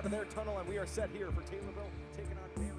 out of their tunnel, and we are set here for Taylorville taking on Marion.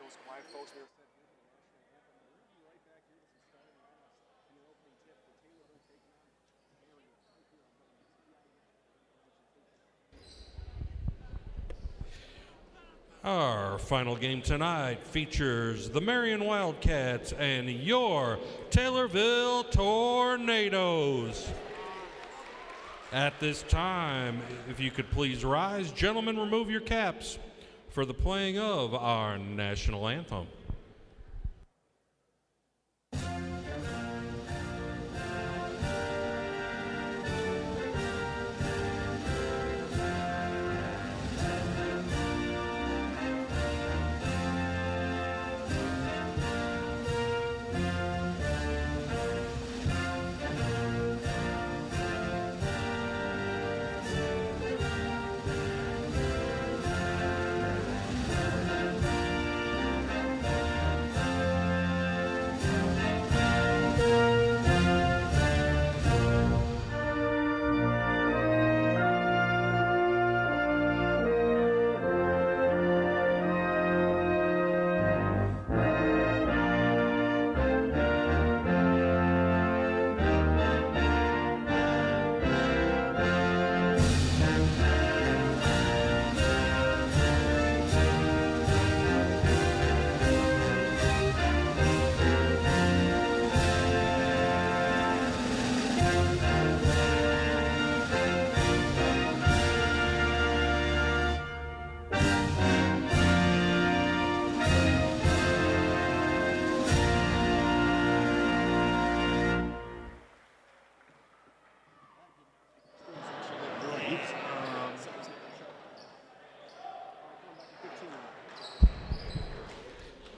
Folks, we are set here for the national anthem. We're going to be right back here with some starting lineups and an opening tip for Taylorville taking on Marion right here on WTIN. Our final game tonight features the Marion Wildcats and your Taylorville Tornadoes. At this time, if you could please rise, gentlemen, remove your caps for the playing of our national anthem.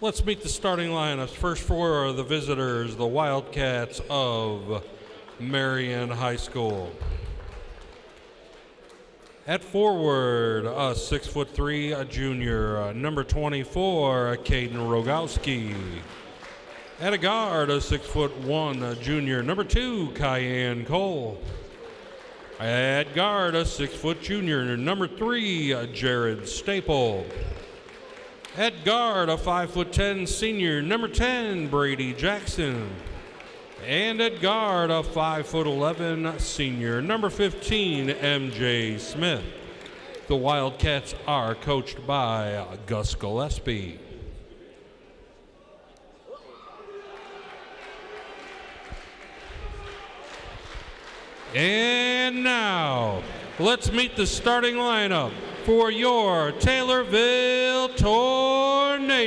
Let's meet the starting lineups. First for the visitors, the Wildcats of Marion High School. At forward, a 6'3", a junior, number 24, Caden Rogowski. At a guard, a 6'1", a junior, number 2, Cayenne Cole. At guard, a 6' junior, number 3, Jared Staple. At guard, a 5'10" senior, number 10, Brady Jackson. And at guard, a 5'11" senior, number 15, MJ Smith. The Wildcats are coached by Gus Gillespie. And now, let's meet the starting lineup for your Taylorville Tornadoes.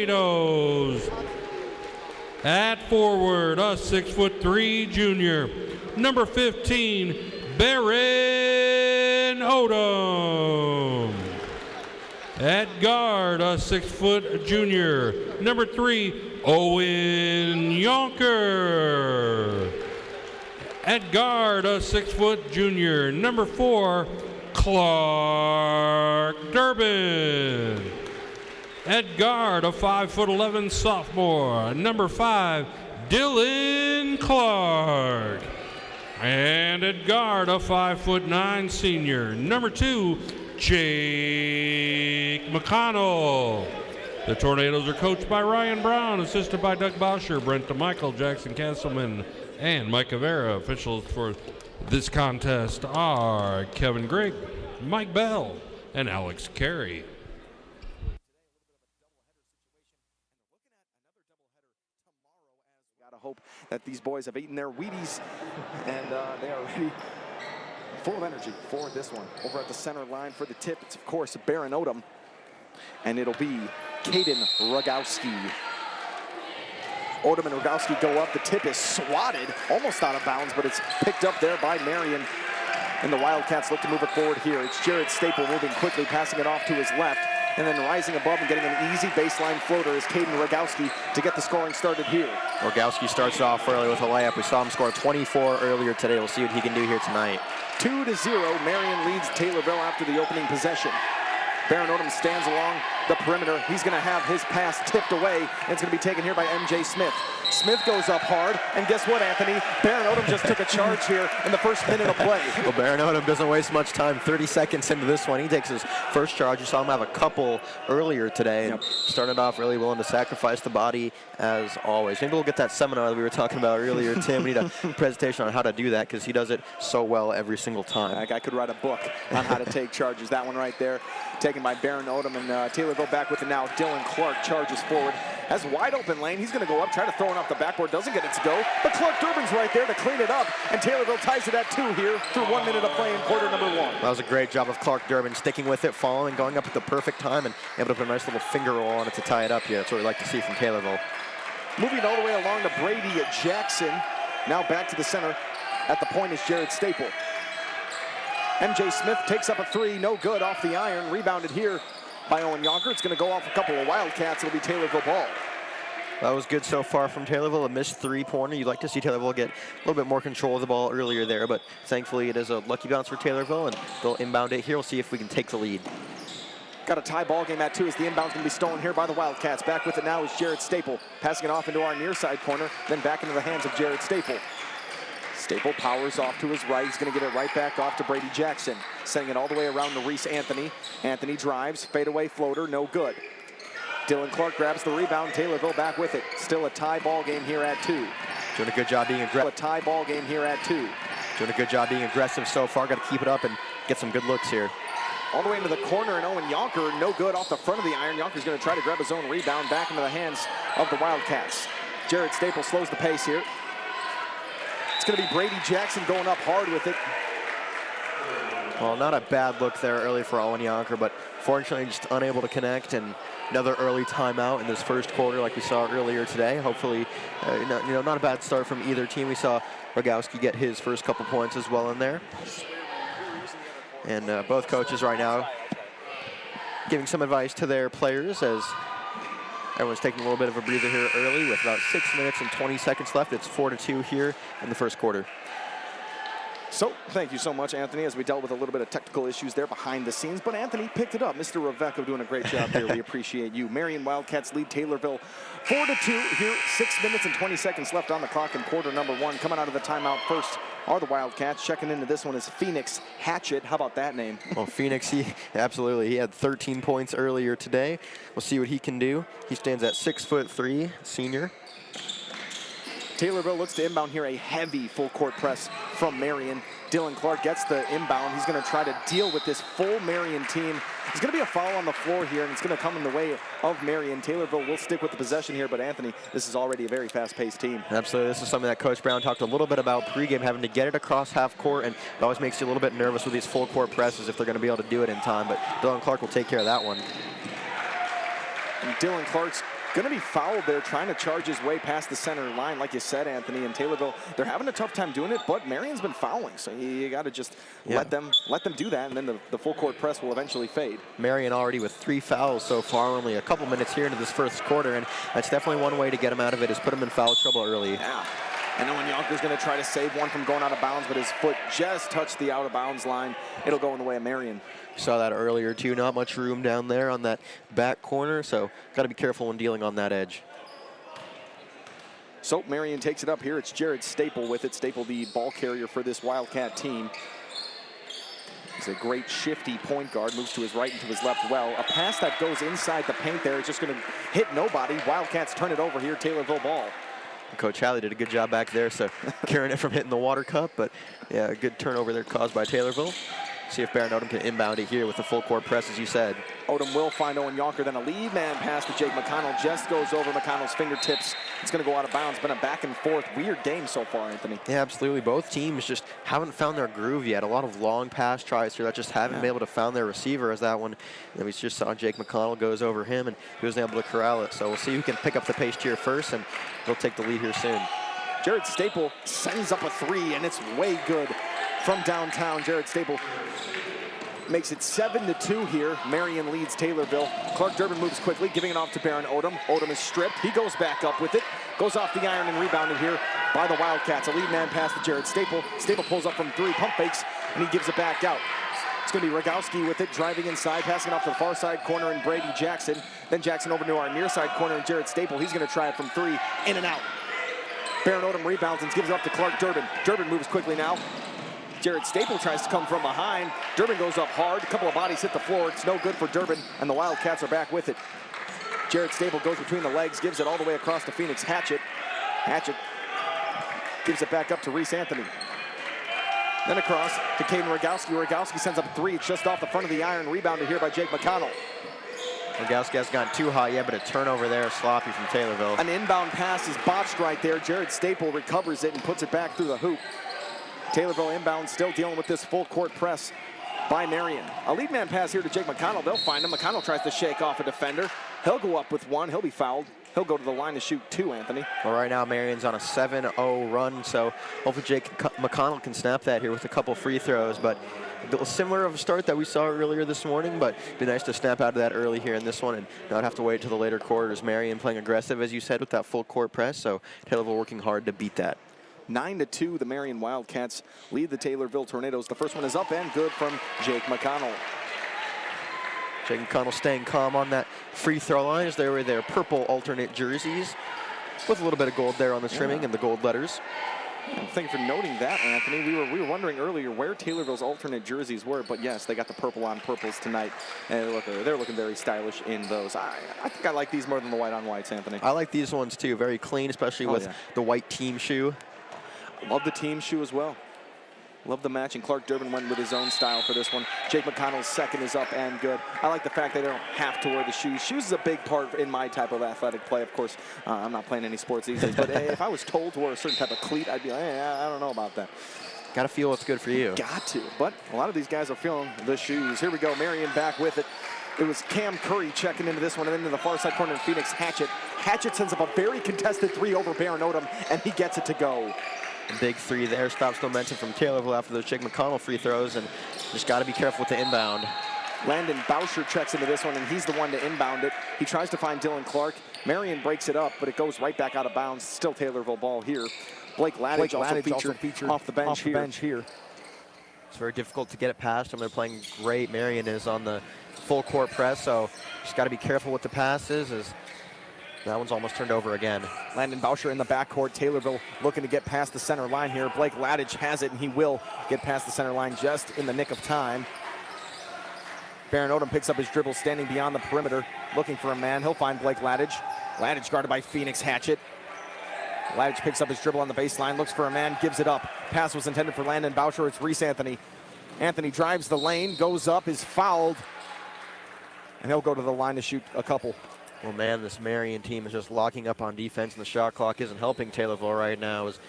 At forward, a 6'3" junior, number 15, Barron Odom. At guard, a 6-foot junior, number 3, Owen Yonker. At guard, a 6-foot junior, number 4, Clark Durbin. At guard, a 5'11" sophomore, number 5, Dylan Clark. And at guard, a 5'9" senior, number 2, Jake McConnell. The Tornadoes are coached by Ryan Brown, assisted by Doug Boucher, Brent DeMichael, Jackson Castleman, and Mike Avera. Officials for this contest are Kevin Grigg, Mike Bell, and Alex Carey. Gotta hope that these boys have eaten their Wheaties and they are ready, full of energy for this one. Over at the center line for the tip, it's of course Baron Odom, and it'll be Caden Rogowski. Odom and Rogowski go up. The tip is swatted, almost out of bounds, but it's picked up there by Marion. And the Wildcats look to move it forward here. It's Jared Staple moving quickly, passing it off to his left, and then rising above and getting an easy baseline floater is Caden Rogowski to get the scoring started here. Rogowski starts off early with a layup. We saw him score 24 earlier today. We'll see what he can do here tonight. 2-0, Marion leads Taylorville after the opening possession. Baron Odom stands along the perimeter. He's going to have his pass tipped away, and it's going to be taken here by MJ Smith. Smith goes up hard, and guess what, Anthony? Baron Odom just took a charge here in the first minute of play. Well, Baron Odom doesn't waste much time. 30 seconds into this one, he takes his first charge. You saw him have a couple earlier today, and started off really willing to sacrifice the body as always. Maybe we'll get that seminar that we were talking about earlier, Tim. We need a presentation on how to do that because he does it so well every single time. That guy could write a book on how to take charges. That one right there, taken by Baron Odom, and Taylorville back with it now. Dylan Clark charges forward. Has wide open lane. He's going to go up, try to throw it off the backboard. Doesn't get it to go. But Clark Durbin's right there to clean it up. And Taylorville ties it at 2 here through 1 minute of play in quarter number 1. That was a great job of Clark Durbin sticking with it, following, going up at the perfect time, and able to put a nice little finger roll on it to tie it up here. That's what we like to see from Taylorville. Moving all the way along to Brady Jackson. Now back to the center. At the point is Jared Staple. MJ Smith takes up a 3. No good off the iron. Rebounded here by Owen Yonker. It's going to go off a couple of Wildcats. It'll be Taylorville ball. That was good so far from Taylorville. A missed 3-pointer. You'd like to see Taylorville get a little bit more control of the ball earlier there, but thankfully it is a lucky bounce for Taylorville, and they'll inbound it here. We'll see if we can take the lead. Got a tie ball game at 2 as the inbound's going to be stolen here by the Wildcats. Back with it now is Jared Staple, passing it off into our near side corner, then back into the hands of Jared Staple. Staple powers off to his right. He's going to get it right back off to Brady Jackson, sending it all the way around to Reese Anthony. Anthony drives, fadeaway floater, no good. Dylan Clark grabs the rebound. Taylorville back with it. Still a tie ball game here at 2. Doing a good job being aggressive. A tie ball game here at 2. Doing a good job being aggressive so far. Got to keep it up and get some good looks here. All the way into the corner, and Owen Yonker, no good off the front of the iron. Yonker's going to try to grab his own rebound back into the hands of the Wildcats. Jared Staple slows the pace here. It's going to be Brady Jackson going up hard with it. Well, not a bad look there early for Owen Yonker, but fortunately just unable to connect, and another early timeout in this first quarter like we saw earlier today. Hopefully, not a bad start from either team. We saw Rogowski get his first couple points as well in there. And both coaches right now giving some advice to their players as everyone's taking a little bit of a breather here early with about 6 minutes and 20 seconds left. It's 4-2 here in the first quarter. So, thank you so much, Anthony, as we dealt with a little bit of technical issues there behind the scenes, but Anthony picked it up. Mr. Ravecco doing a great job here. We appreciate you. Marion Wildcats lead Taylorville 4-2 here. 6 minutes and 20 seconds left on the clock in quarter number 1. Coming out of the timeout first are the Wildcats. Checking into this one is Phoenix Hatchet. How about that name? Well, Phoenix, absolutely. He had 13 points earlier today. We'll see what he can do. He stands at 6'3", senior. Taylorville looks to inbound here, a heavy full court press from Marion. Dylan Clark gets the inbound. He's going to try to deal with this full Marion team. There's going to be a foul on the floor here, and it's going to come in the way of Marion. Taylorville will stick with the possession here, but Anthony, this is already a very fast-paced team. Absolutely. This is something that Coach Brown talked a little bit about pregame, having to get it across half court, and it always makes you a little bit nervous with these full court presses if they're going to be able to do it in time, but Dylan Clark will take care of that one. And Dylan Clark's Going to be fouled there, trying to charge his way past the center line, like you said, Anthony. And Taylorville, they're having a tough time doing it, but Marion's been fouling, so you got to just let them do that, and then the full court press will eventually fade. Marion already with 3 fouls so far, only a couple minutes here into this first quarter, and that's definitely one way to get him out of it, is put him in foul trouble early. Yeah. I know Yonkers going to try to save one from going out of bounds, but his foot just touched the out of bounds line. It'll go in the way of Marion. Saw that earlier too. Not much room down there on that back corner, so got to be careful when dealing on that edge. So Marion takes it up here. It's Jared Staple with it. Staple, the ball carrier for this Wildcat team. He's a great shifty point guard, moves to his right and to his left well. A pass that goes inside the paint there is just going to hit nobody. Wildcats turn it over here, Taylorville ball. Coach Halley did a good job back there, so carrying it from hitting the water cup, but yeah, a good turnover there caused by Taylorville. See if Marion Odom can inbound it here with the full court press, as you said. Odom will find Owen Yonker, then a lead man pass to Jake McConnell just goes over McConnell's fingertips. It's going to go out of bounds. Been a back and forth weird game so far, Anthony. Yeah, absolutely. Both teams just haven't found their groove yet. A lot of long pass tries here that just haven't been able to find their receiver, as that one. And we just saw Jake McConnell goes over him, and he wasn't able to corral it. So we'll see who can pick up the pace here first, and they'll take the lead here soon. Jared Staple sends up a three, and it's way good from downtown. Jared Staple makes it 7-2 here. Marion leads Taylorville. Clark Durbin moves quickly, giving it off to Baron Odom. Odom is stripped. He goes back up with it. Goes off the iron and rebounded here by the Wildcats. A lead man pass to Jared Staple. Staple pulls up from 3, pump fakes, and he gives it back out. It's going to be Rogowski with it, driving inside, passing off to the far side corner, and Brady Jackson. Then Jackson over to our near side corner, and Jared Staple. He's going to try it from 3, in and out. Baron Odom rebounds and gives it up to Clark Durbin. Durbin moves quickly now. Jared Staple tries to come from behind. Durbin goes up hard. A couple of bodies hit the floor. It's no good for Durbin, and the Wildcats are back with it. Jared Staple goes between the legs, gives it all the way across to Phoenix Hatchet. Hatchet gives it back up to Reese Anthony. Then across to Caden Rogowski. Rogowski sends up a 3. It's just off the front of the iron. Rebounded here by Jake McConnell. Rogowski hasn't gotten too hot yet, but a turnover there, sloppy from Taylorville. An inbound pass is botched right there. Jared Staple recovers it and puts it back through the hoop. Taylorville inbound, still dealing with this full court press by Marion. A lead man pass here to Jake McConnell. They'll find him. McConnell tries to shake off a defender. He'll go up with 1. He'll be fouled. He'll go to the line to shoot 2, Anthony. Well, right now, Marion's on a 7-0 run, so hopefully Jake McConnell can snap that here with a couple free throws. But similar of a start that we saw earlier this morning, but it'd be nice to snap out of that early here in this one and not have to wait till the later quarters. Marion playing aggressive, as you said, with that full court press, so Taylorville working hard to beat that. 9-2, the Marion Wildcats lead the Taylorville Tornadoes. The first one is up and good from Jake McConnell. Jake McConnell staying calm on that free throw line as they wear their purple alternate jerseys with a little bit of gold there on the trimming and the gold letters. Thank you for noting that, Anthony. We were wondering earlier where Taylorville's alternate jerseys were, but yes, they got the purple on purples tonight, and they're looking very stylish in those. I think I like these more than the white on whites, Anthony. I like these ones too, very clean, especially with the white team shoe. Love the team shoe as well. Love the match, and Clark Durbin went with his own style for this one. Jake McConnell's second is up and good. I like the fact they don't have to wear the shoes. Shoes is a big part in my type of athletic play. Of course, I'm not playing any sports these days, but if I was told to wear a certain type of cleat, I'd be like, hey, I don't know about that. Got to feel what's good for you. Got to, but a lot of these guys are feeling the shoes. Here we go, Marion back with it. It was Cam Curry checking into this one, and then to the far side corner of Phoenix Hatchet. Hatchet sends up a very contested 3 over Baron Odom, and he gets it to go. A big 3 there, stops momentum from Taylorville after those Jake McConnell free throws, and just got to be careful with the inbound. Landon Boucher checks into this one, and he's the one to inbound it. He tries to find Dylan Clark. Marion breaks it up, but it goes right back out of bounds. Still Taylorville ball here. Blake Ladage also featured off the bench here. It's very difficult to get it past them. They're playing great. Marion is on the full court press, so just got to be careful with the passes. As that one's almost turned over again. Landon Boucher in the backcourt. Taylorville looking to get past the center line here. Blake Ladage has it, and he will get past the center line just in the nick of time. Baron Odom picks up his dribble, standing beyond the perimeter, looking for a man. He'll find Blake Ladage. Ladage guarded by Phoenix Hatchet. Ladage picks up his dribble on the baseline, looks for a man, gives it up. Pass was intended for Landon Boucher. It's Reese Anthony. Anthony drives the lane, goes up, is fouled, and he'll go to the line to shoot a couple. Well, man, this Marion team is just locking up on defense, and the shot clock isn't helping Taylorville right now. As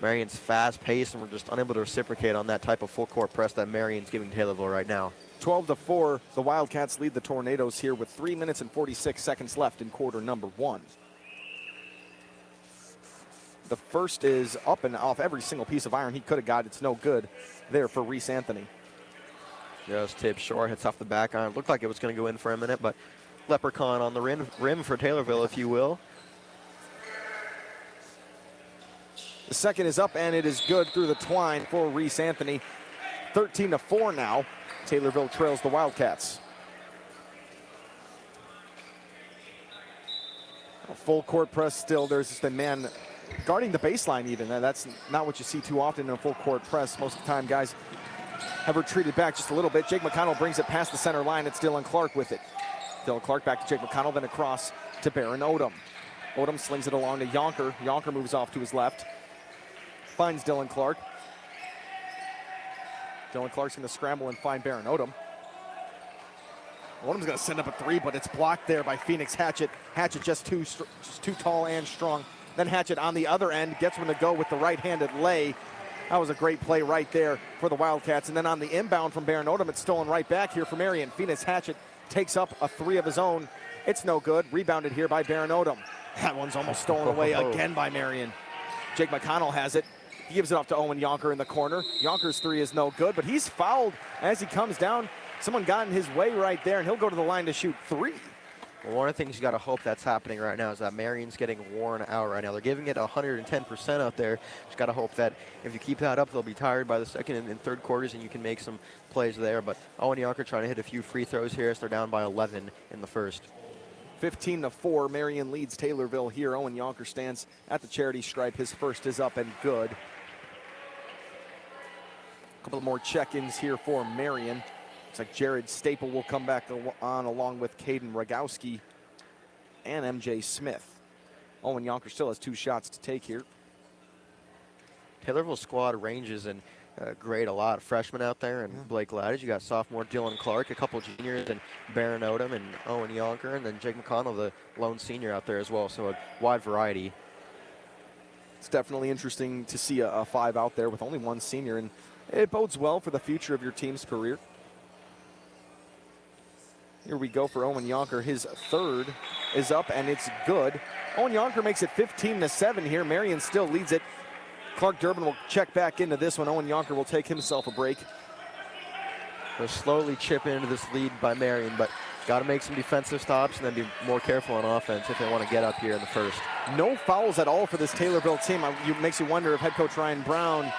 Marion's fast pace, and we're just unable to reciprocate on that type of full court press that Marion's giving Taylorville right now. 12-4, the Wildcats lead the Tornadoes here with 3 minutes and 46 seconds left in quarter number 1. The first is up and off every single piece of iron he could have got. It's no good there for Reese Anthony. Just tipped short, hits off the back iron. Looked like it was going to go in for a minute, but leprechaun on the rim for Taylorville, if you will. The second is up, and it is good through the twine for Reese Anthony. 13-4 now. Taylorville trails the Wildcats. A full court press still. There's just a man guarding the baseline even. That's not what you see too often in a full court press. Most of the time, guys have retreated back just a little bit. Jake McConnell brings it past the center line. It's Dylan Clark with it. Dylan Clark back to Jake McConnell, then across to Baron Odom. Odom slings it along to Yonker. Yonker moves off to his left. Finds Dylan Clark. Dylan Clark's going to scramble and find Baron Odom. Odom's going to send up a three, but it's blocked there by Phoenix Hatchet. Hatchet just too tall and strong. Then Hatchet on the other end gets one to go with the right-handed lay. That was a great play right there for the Wildcats. And then on the inbound from Baron Odom, it's stolen right back here for Marion. Phoenix Hatchet takes up a three of his own. It's no good. Rebounded here by Baron Odom. That one's almost stolen away again by Marion. Jake McConnell has it. He gives it off to Owen Yonker in the corner. Yonker's three is no good, but he's fouled as he comes down. Someone got in his way right there, and he'll go to the line to shoot three. Well, one of the things you got to hope that's happening right now is that Marion's getting worn out right now. They're giving it 110% out there. Just got to hope that if you keep that up, they'll be tired by the second and third quarters, and you can make some plays there. But Owen Yonker trying to hit a few free throws here as they're down by 11 in the first. 15-4, Marion leads Taylorville here. Owen Yonker stands at the charity stripe. His first is up and good. A couple more check-ins here for Marion. Looks like Jared Staple will come back on along with Caden Rogowski and MJ Smith. Owen Yonker still has 2 shots to take here. Taylorville squad ranges and grade a lot of freshmen out there, and Blake Ladage. You got sophomore Dylan Clark, a couple juniors, and Baron Odom and Owen Yonker, and then Jake McConnell, the lone senior out there as well. So a wide variety. It's definitely interesting to see a 5 out there with only 1 senior, and it bodes well for the future of your team's career. Here we go for Owen Yonker. His third is up, and it's good. Owen Yonker makes it 15-7 here. Marion still leads it. Clark Durbin will check back into this one. Owen Yonker will take himself a break. They're slowly chipping into this lead by Marion, but got to make some defensive stops and then be more careful on offense if they want to get up here in the first. No fouls at all for this Taylorville team. It makes you wonder if head coach Ryan Brown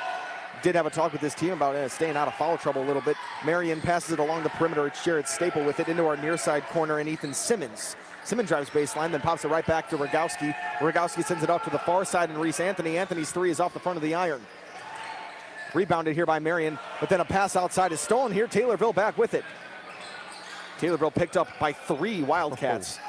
did have a talk with this team about staying out of foul trouble a little bit. Marion passes it along the perimeter. It's Jared Staple with it into our near side corner, and Ethan Simmons. Simmons drives baseline, then pops it right back to Rogowski. Rogowski sends it off to the far side, and Reese Anthony. Anthony's three is off the front of the iron. Rebounded here by Marion, but then a pass outside is stolen here. Taylorville back with it. Taylorville picked up by 3 Wildcats.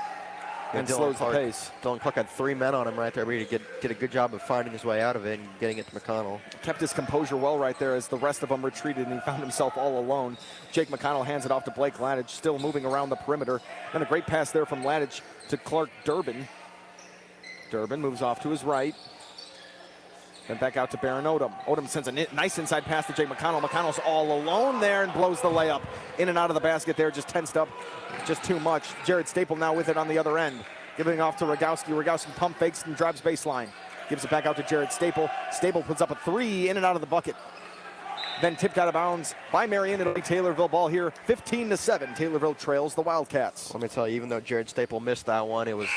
And slows the pace. Dylan Clark had 3 men on him right there, but he did a good job of finding his way out of it and getting it to McConnell. Kept his composure well right there as the rest of them retreated, and he found himself all alone. Jake McConnell hands it off to Blake Ladage, still moving around the perimeter. And a great pass there from Ladage to Clark Durbin. Durbin moves off to his right. Then back out to Baron Odom. Odom sends a nice inside pass to Jake McConnell. McConnell's all alone there and blows the layup. In and out of the basket there, just tensed up, just too much. Jared Staple now with it on the other end. Giving off to Rogowski. Rogowski pump fakes and drives baseline. Gives it back out to Jared Staple. Staple puts up a 3 in and out of the bucket. Then tipped out of bounds by Marion. It'll be Taylorville ball here, 15-7. Taylorville trails the Wildcats. Let me tell you, even though Jared Staple missed that one, it was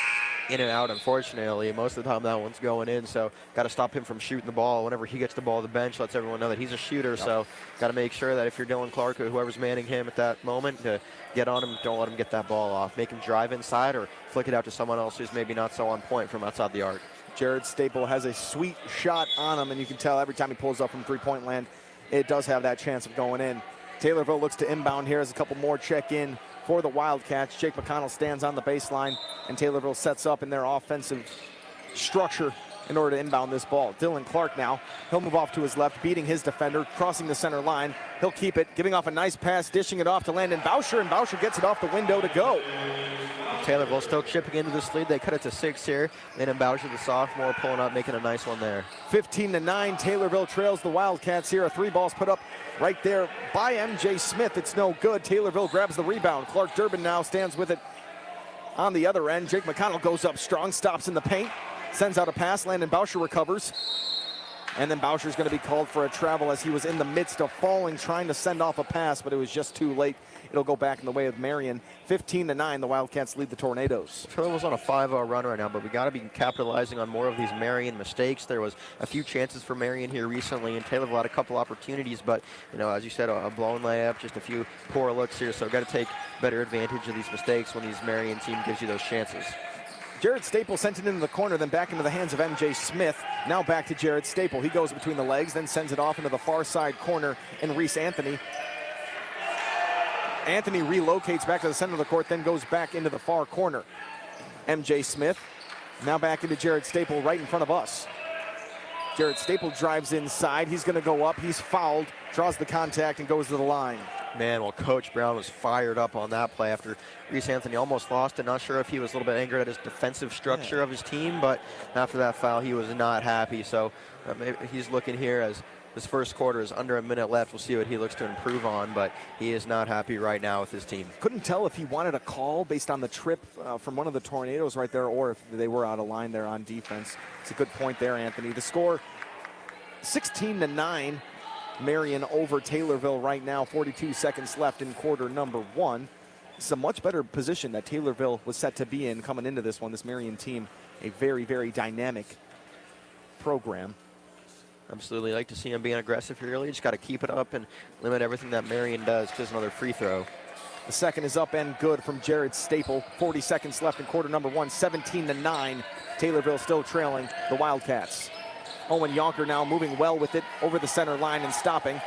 in and out, unfortunately. Most of the time that one's going in, so got to stop him from shooting the ball. Whenever he gets the ball to the bench, lets everyone know that he's a shooter. So got to make sure that if you're Dylan Clark or whoever's manning him at that moment, to get on him, don't let him get that ball off. Make him drive inside or flick it out to someone else who's maybe not so on point from outside the arc. Jared Staple has a sweet shot on him, and you can tell every time he pulls up from three-point land, it does have that chance of going in. Taylorville looks to inbound here as a couple more check in for the Wildcats. Jake McConnell stands on the baseline, and Taylorville sets up in their offensive structure in order to inbound this ball. Dylan Clark now, he'll move off to his left, beating his defender, crossing the center line. He'll keep it, giving off a nice pass, dishing it off to Landon Bauscher, and Bauscher gets it off the window to go. Taylorville still chipping into this lead. They cut it to 6 here. Landon Boucher, the sophomore, pulling up, making a nice one there. 15-9, Taylorville trails the Wildcats here. A 3 balls put up right there by MJ Smith. It's no good. Taylorville grabs the rebound. Clark Durbin now stands with it on the other end. Jake McConnell goes up strong, stops in the paint, sends out a pass. Landon Boucher recovers. And then Boucher's going to be called for a travel as he was in the midst of falling, trying to send off a pass, but it was just too late. It'll go back in the way of Marion. 15-9, the Wildcats lead the Tornadoes. Taylorville's on a 5-0 run right now, but we got to be capitalizing on more of these Marion mistakes. There was a few chances for Marion here recently, and Taylorville had a couple opportunities, but, you know, as you said, a blown layup, just a few poor looks here, so got to take better advantage of these mistakes when these Marion team gives you those chances. Jared Staple sent it into the corner, then back into the hands of MJ Smith. Now back to Jared Staple. He goes between the legs, then sends it off into the far side corner, and Reese Anthony. Anthony relocates back to the center of the court, then goes back into the far corner. MJ Smith now back into Jared Staple right in front of us. Jared Staple drives inside. He's going to go up. He's fouled, draws the contact, and goes to the line. Man, well, Coach Brown was fired up on that play after Reese Anthony almost lost it. Not sure if he was a little bit angered at his defensive structure of his team, but after that foul, he was not happy. So maybe he's looking here as this first quarter is under a minute left. We'll see what he looks to improve on, but he is not happy right now with his team. Couldn't tell if he wanted a call based on the trip from one of the Tornadoes right there, or if they were out of line there on defense. It's a good point there, Anthony. The score, 16-9. Marion over Taylorville right now. 42 seconds left in quarter number 1. It's a much better position that Taylorville was set to be in coming into this one. This Marion team, a very, very dynamic program. Absolutely like to see him being aggressive here early. Just got to keep it up and limit everything that Marion does. Just another free throw. The second is up and good from Jared Staple. 40 seconds left in quarter number 1. 17-9. Taylorville still trailing the Wildcats. Owen Yonker now moving well with it over the center line and stopping.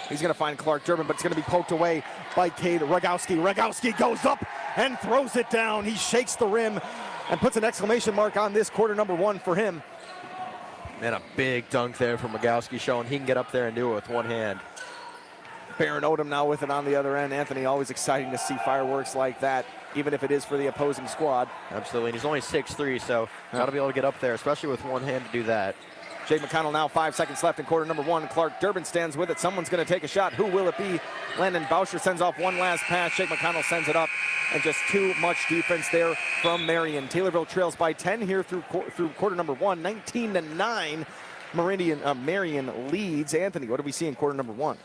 He's going to find Clark Durbin, but it's going to be poked away by Cade Rogowski. Rogowski goes up and throws it down. He shakes the rim and puts an exclamation mark on this quarter number 1 for him. And a big dunk there from Rogowski, showing he can get up there and do it with one hand. Baron Odom now with it on the other end. Anthony, always exciting to see fireworks like that, even if it is for the opposing squad. Absolutely, and he's only 6'3", so got to be able to get up there, especially with one hand to do that. Jake McConnell now 5 seconds left in quarter number 1. Clark Durbin stands with it. Someone's going to take a shot. Who will it be? Landon Boucher sends off one last pass. Jake McConnell sends it up, and just too much defense there from Marion. Taylorville trails by 10 here through quarter number 1. 19-9. Marion leads. Anthony, what do we see in quarter number 1?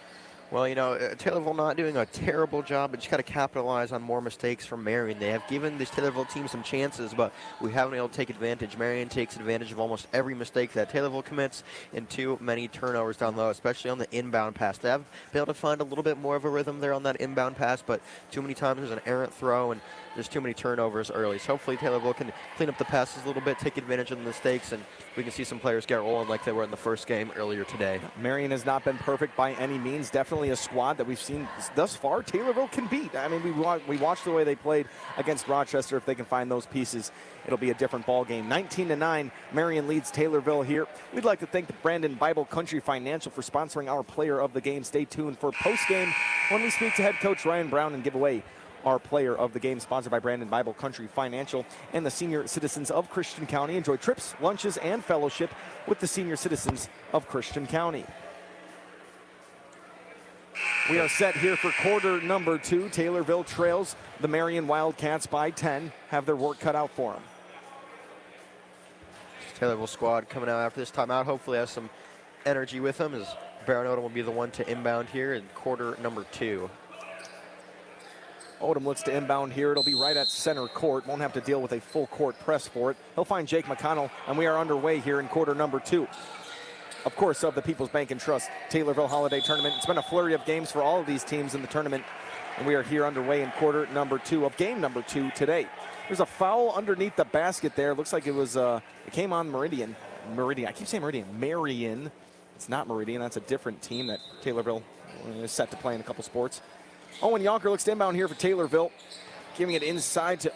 Well, you know, Taylorville not doing a terrible job, but just got to capitalize on more mistakes from Marion. They have given this Taylorville team some chances, but we haven't been able to take advantage. Marion takes advantage of almost every mistake that Taylorville commits, and too many turnovers down low, especially on the inbound pass. They have been able to find a little bit more of a rhythm there on that inbound pass, but too many times there's an errant throw, and there's too many turnovers early. So hopefully Taylorville can clean up the passes a little bit, take advantage of the mistakes, and we can see some players get rolling like they were in the first game earlier today. Marion has not been perfect by any means. Definitely a squad that we've seen thus far Taylorville can beat. I mean, we watched the way they played against Rochester. If they can find those pieces, it'll be a different ball game. 19-9, Marion leads Taylorville here. We'd like to thank the Brandon Bible Country Financial for sponsoring our player of the game. Stay tuned for post-game when we speak to head coach Ryan Brown and give away our player of the game, sponsored by Brandon Bible Country Financial and the senior citizens of Christian County. Enjoy trips, lunches, and fellowship with the senior citizens of Christian County. We are set here for quarter number 2. Taylorville trails the Marion Wildcats by 10. Have their work cut out for them. Taylorville squad coming out after this timeout. Hopefully has some energy with them, as Baron Odom will be the one to inbound here in quarter number 2. Odom looks to inbound here. It'll be right at center court. Won't have to deal with a full court press for it. He'll find Jake McConnell, and we are underway here in quarter number 2. Of course, of the People's Bank and Trust Taylorville Holiday Tournament. It's been a flurry of games for all of these teams in the tournament, and we are here underway in quarter number 2 of game number 2 today. There's a foul underneath the basket there. Looks like it was, it came on Meridian. I keep saying Meridian. Marion. It's not Meridian. That's a different team that Taylorville is set to play in a couple sports. Owen Yonker looks to inbound here for Taylorville, giving it inside to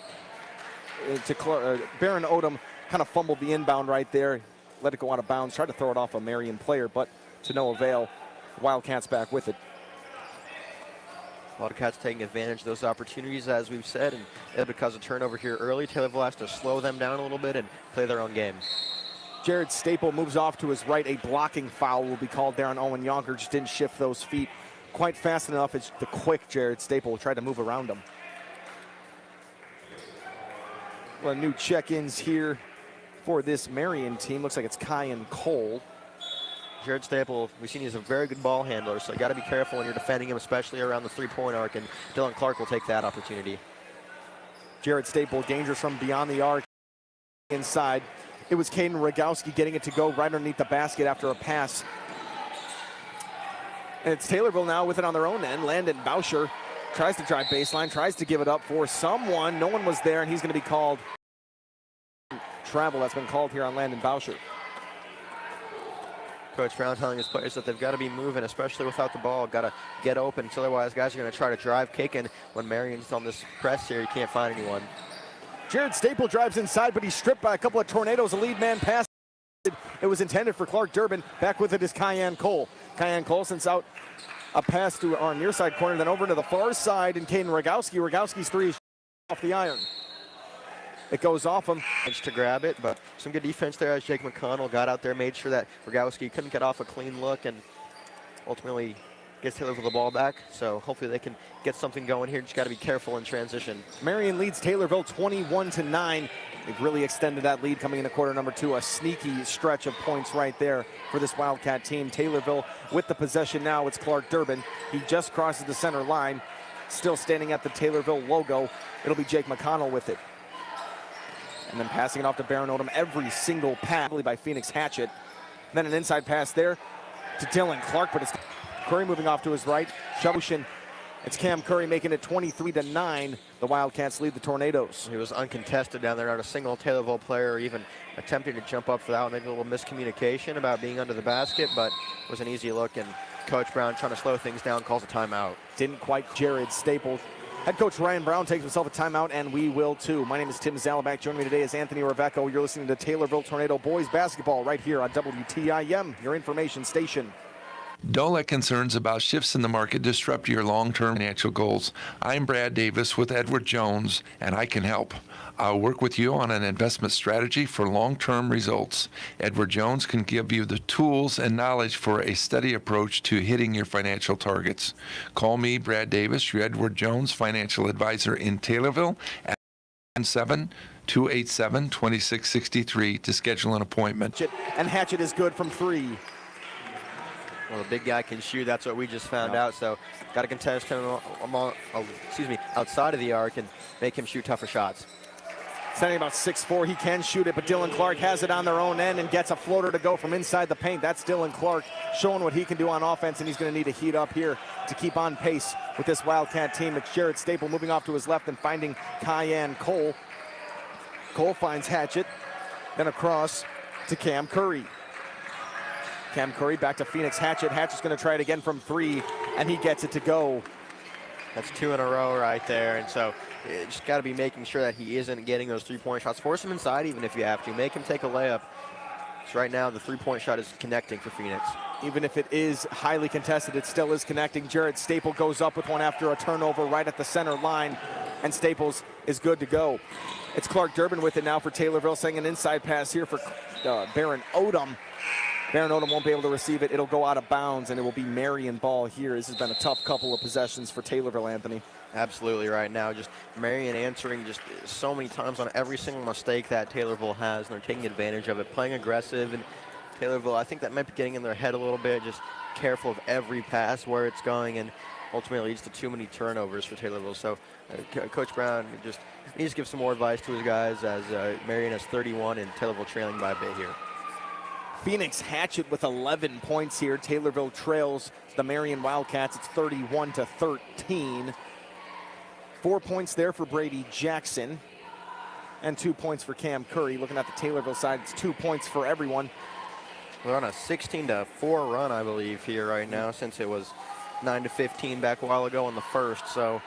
Baron Odom. Kind of fumbled the inbound right there, let it go out of bounds, tried to throw it off a Marion player, but to no avail. Wildcats back with it. Wildcats taking advantage of those opportunities, as we've said, and able to cause a turnover here early. Taylorville has to slow them down a little bit and play their own game. Jared Staple moves off to his right. A blocking foul will be called there on Owen Yonker. Just didn't shift those feet quite fast enough. It's the quick Jared Staple tried to move around him. Well, new check-ins here for this Marion team. Looks like it's Kyan Cole. Jared Staple, we've seen he's a very good ball handler, so you got to be careful when you're defending him, especially around the three-point arc, and Dylan Clark will take that opportunity. Jared Staple, dangerous from beyond the arc inside. It was Caden Rogowski getting it to go right underneath the basket after a pass. And it's Taylorville now with it on their own end. Landon Boucher tries to drive baseline, tries to give it up for someone. No one was there, and he's going to be called. Travel that's been called here on Landon Boucher. Coach Brown telling his players that they've got to be moving, especially without the ball. Got to get open, because otherwise guys are going to try to drive kick, and when Marion's on this press here, you can't find anyone. Jared Staple drives inside, but he's stripped by a couple of tornadoes. A lead man pass. It was intended for Clark Durbin. Back with it is Kyan Cole. Kyan Cole sends out a pass to our near side corner, then over to the far side, and Caden Rogowski. Rogowski's three is off the iron. It goes off him. To grab it, but some good defense there as Jake McConnell got out there, made sure that Rogowski couldn't get off a clean look, and ultimately gets Taylorville the ball back. So hopefully they can get something going here. Just got to be careful in transition. Marion leads Taylorville 21-9. They've really extended that lead coming into quarter number two. A sneaky stretch of points right there for this Wildcat team. Taylorville with the possession now. It's Clark Durbin. He just crosses the center line. Still standing at the Taylorville logo. It'll be Jake McConnell with it. And then passing it off to Baron Odom. Every single pass by Phoenix Hatchet. Then an inside pass there to Dylan Clark, but it's Curry moving off to his right. Shabushin. It's Cam Curry making it 23-9. The Wildcats lead the Tornadoes. He was uncontested down there, not a single Taylorville player even attempting to jump up for that one. Maybe a little miscommunication about being under the basket, but it was an easy look, and Coach Brown trying to slow things down, calls a timeout. Didn't quite Jared Staple. Head coach Ryan Brown takes himself a timeout, and we will too. My name is Tim Zalabak. Joining me today is Anthony Reveco. You're listening to Taylorville Tornado Boys Basketball right here on WTIM, your information station. Don't let concerns about shifts in the market disrupt your long-term financial goals. I'm Brad Davis with Edward Jones, and I can help. I'll work with you on an investment strategy for long-term results. Edward Jones can give you the tools and knowledge for a steady approach to hitting your financial targets. Call me, Brad Davis, your Edward Jones financial advisor in Taylorville at 287-2663 to schedule an appointment. And Hatchet is good from three. Well, the big guy can shoot. That's what we just found out. So got to contest him outside of the arc and make him shoot tougher shots. Standing about 6'4", he can shoot it, but Dylan Clark has it on their own end and gets a floater to go from inside the paint. That's Dylan Clark showing what he can do on offense, and he's going to need to heat up here to keep on pace with this Wildcat team. It's Jared Staple moving off to his left and finding Kyan Cole. Cole finds Hatchet, then across to Cam Curry. Cam Curry back to Phoenix Hatchet. Hatchet's going to try it again from three, and he gets it to go. That's two in a row right there, and so you just got to be making sure that he isn't getting those three-point shots. Force him inside even if you have to. Make him take a layup. So right now the three-point shot is connecting for Phoenix. Even if it is highly contested, it still is connecting. Jared Staple goes up with one after a turnover right at the center line, and Staples is good to go. It's Clark Durbin with it now for Taylorville, saying an inside pass here for Baron Odom. Baron Odom won't be able to receive it. It'll go out of bounds, and it will be Marion ball here. This has been a tough couple of possessions for Taylorville, Anthony. Absolutely right now. Just Marion answering just so many times on every single mistake that Taylorville has, and they're taking advantage of it, playing aggressive. And Taylorville, I think that might be getting in their head a little bit, just careful of every pass, where it's going, and ultimately leads to too many turnovers for Taylorville. So Coach Brown just needs to give some more advice to his guys as Marion has 31 and Taylorville trailing by a bit here. Phoenix Hatchet with 11 points here. Taylorville trails the Marion Wildcats. It's 31-13. 4 points there for Brady Jackson and 2 points for Cam Curry. Looking at the Taylorville side, it's 2 points for everyone. We're on a 16-4 run, I believe, here right now, since it was 9-15 back a while ago in the first. So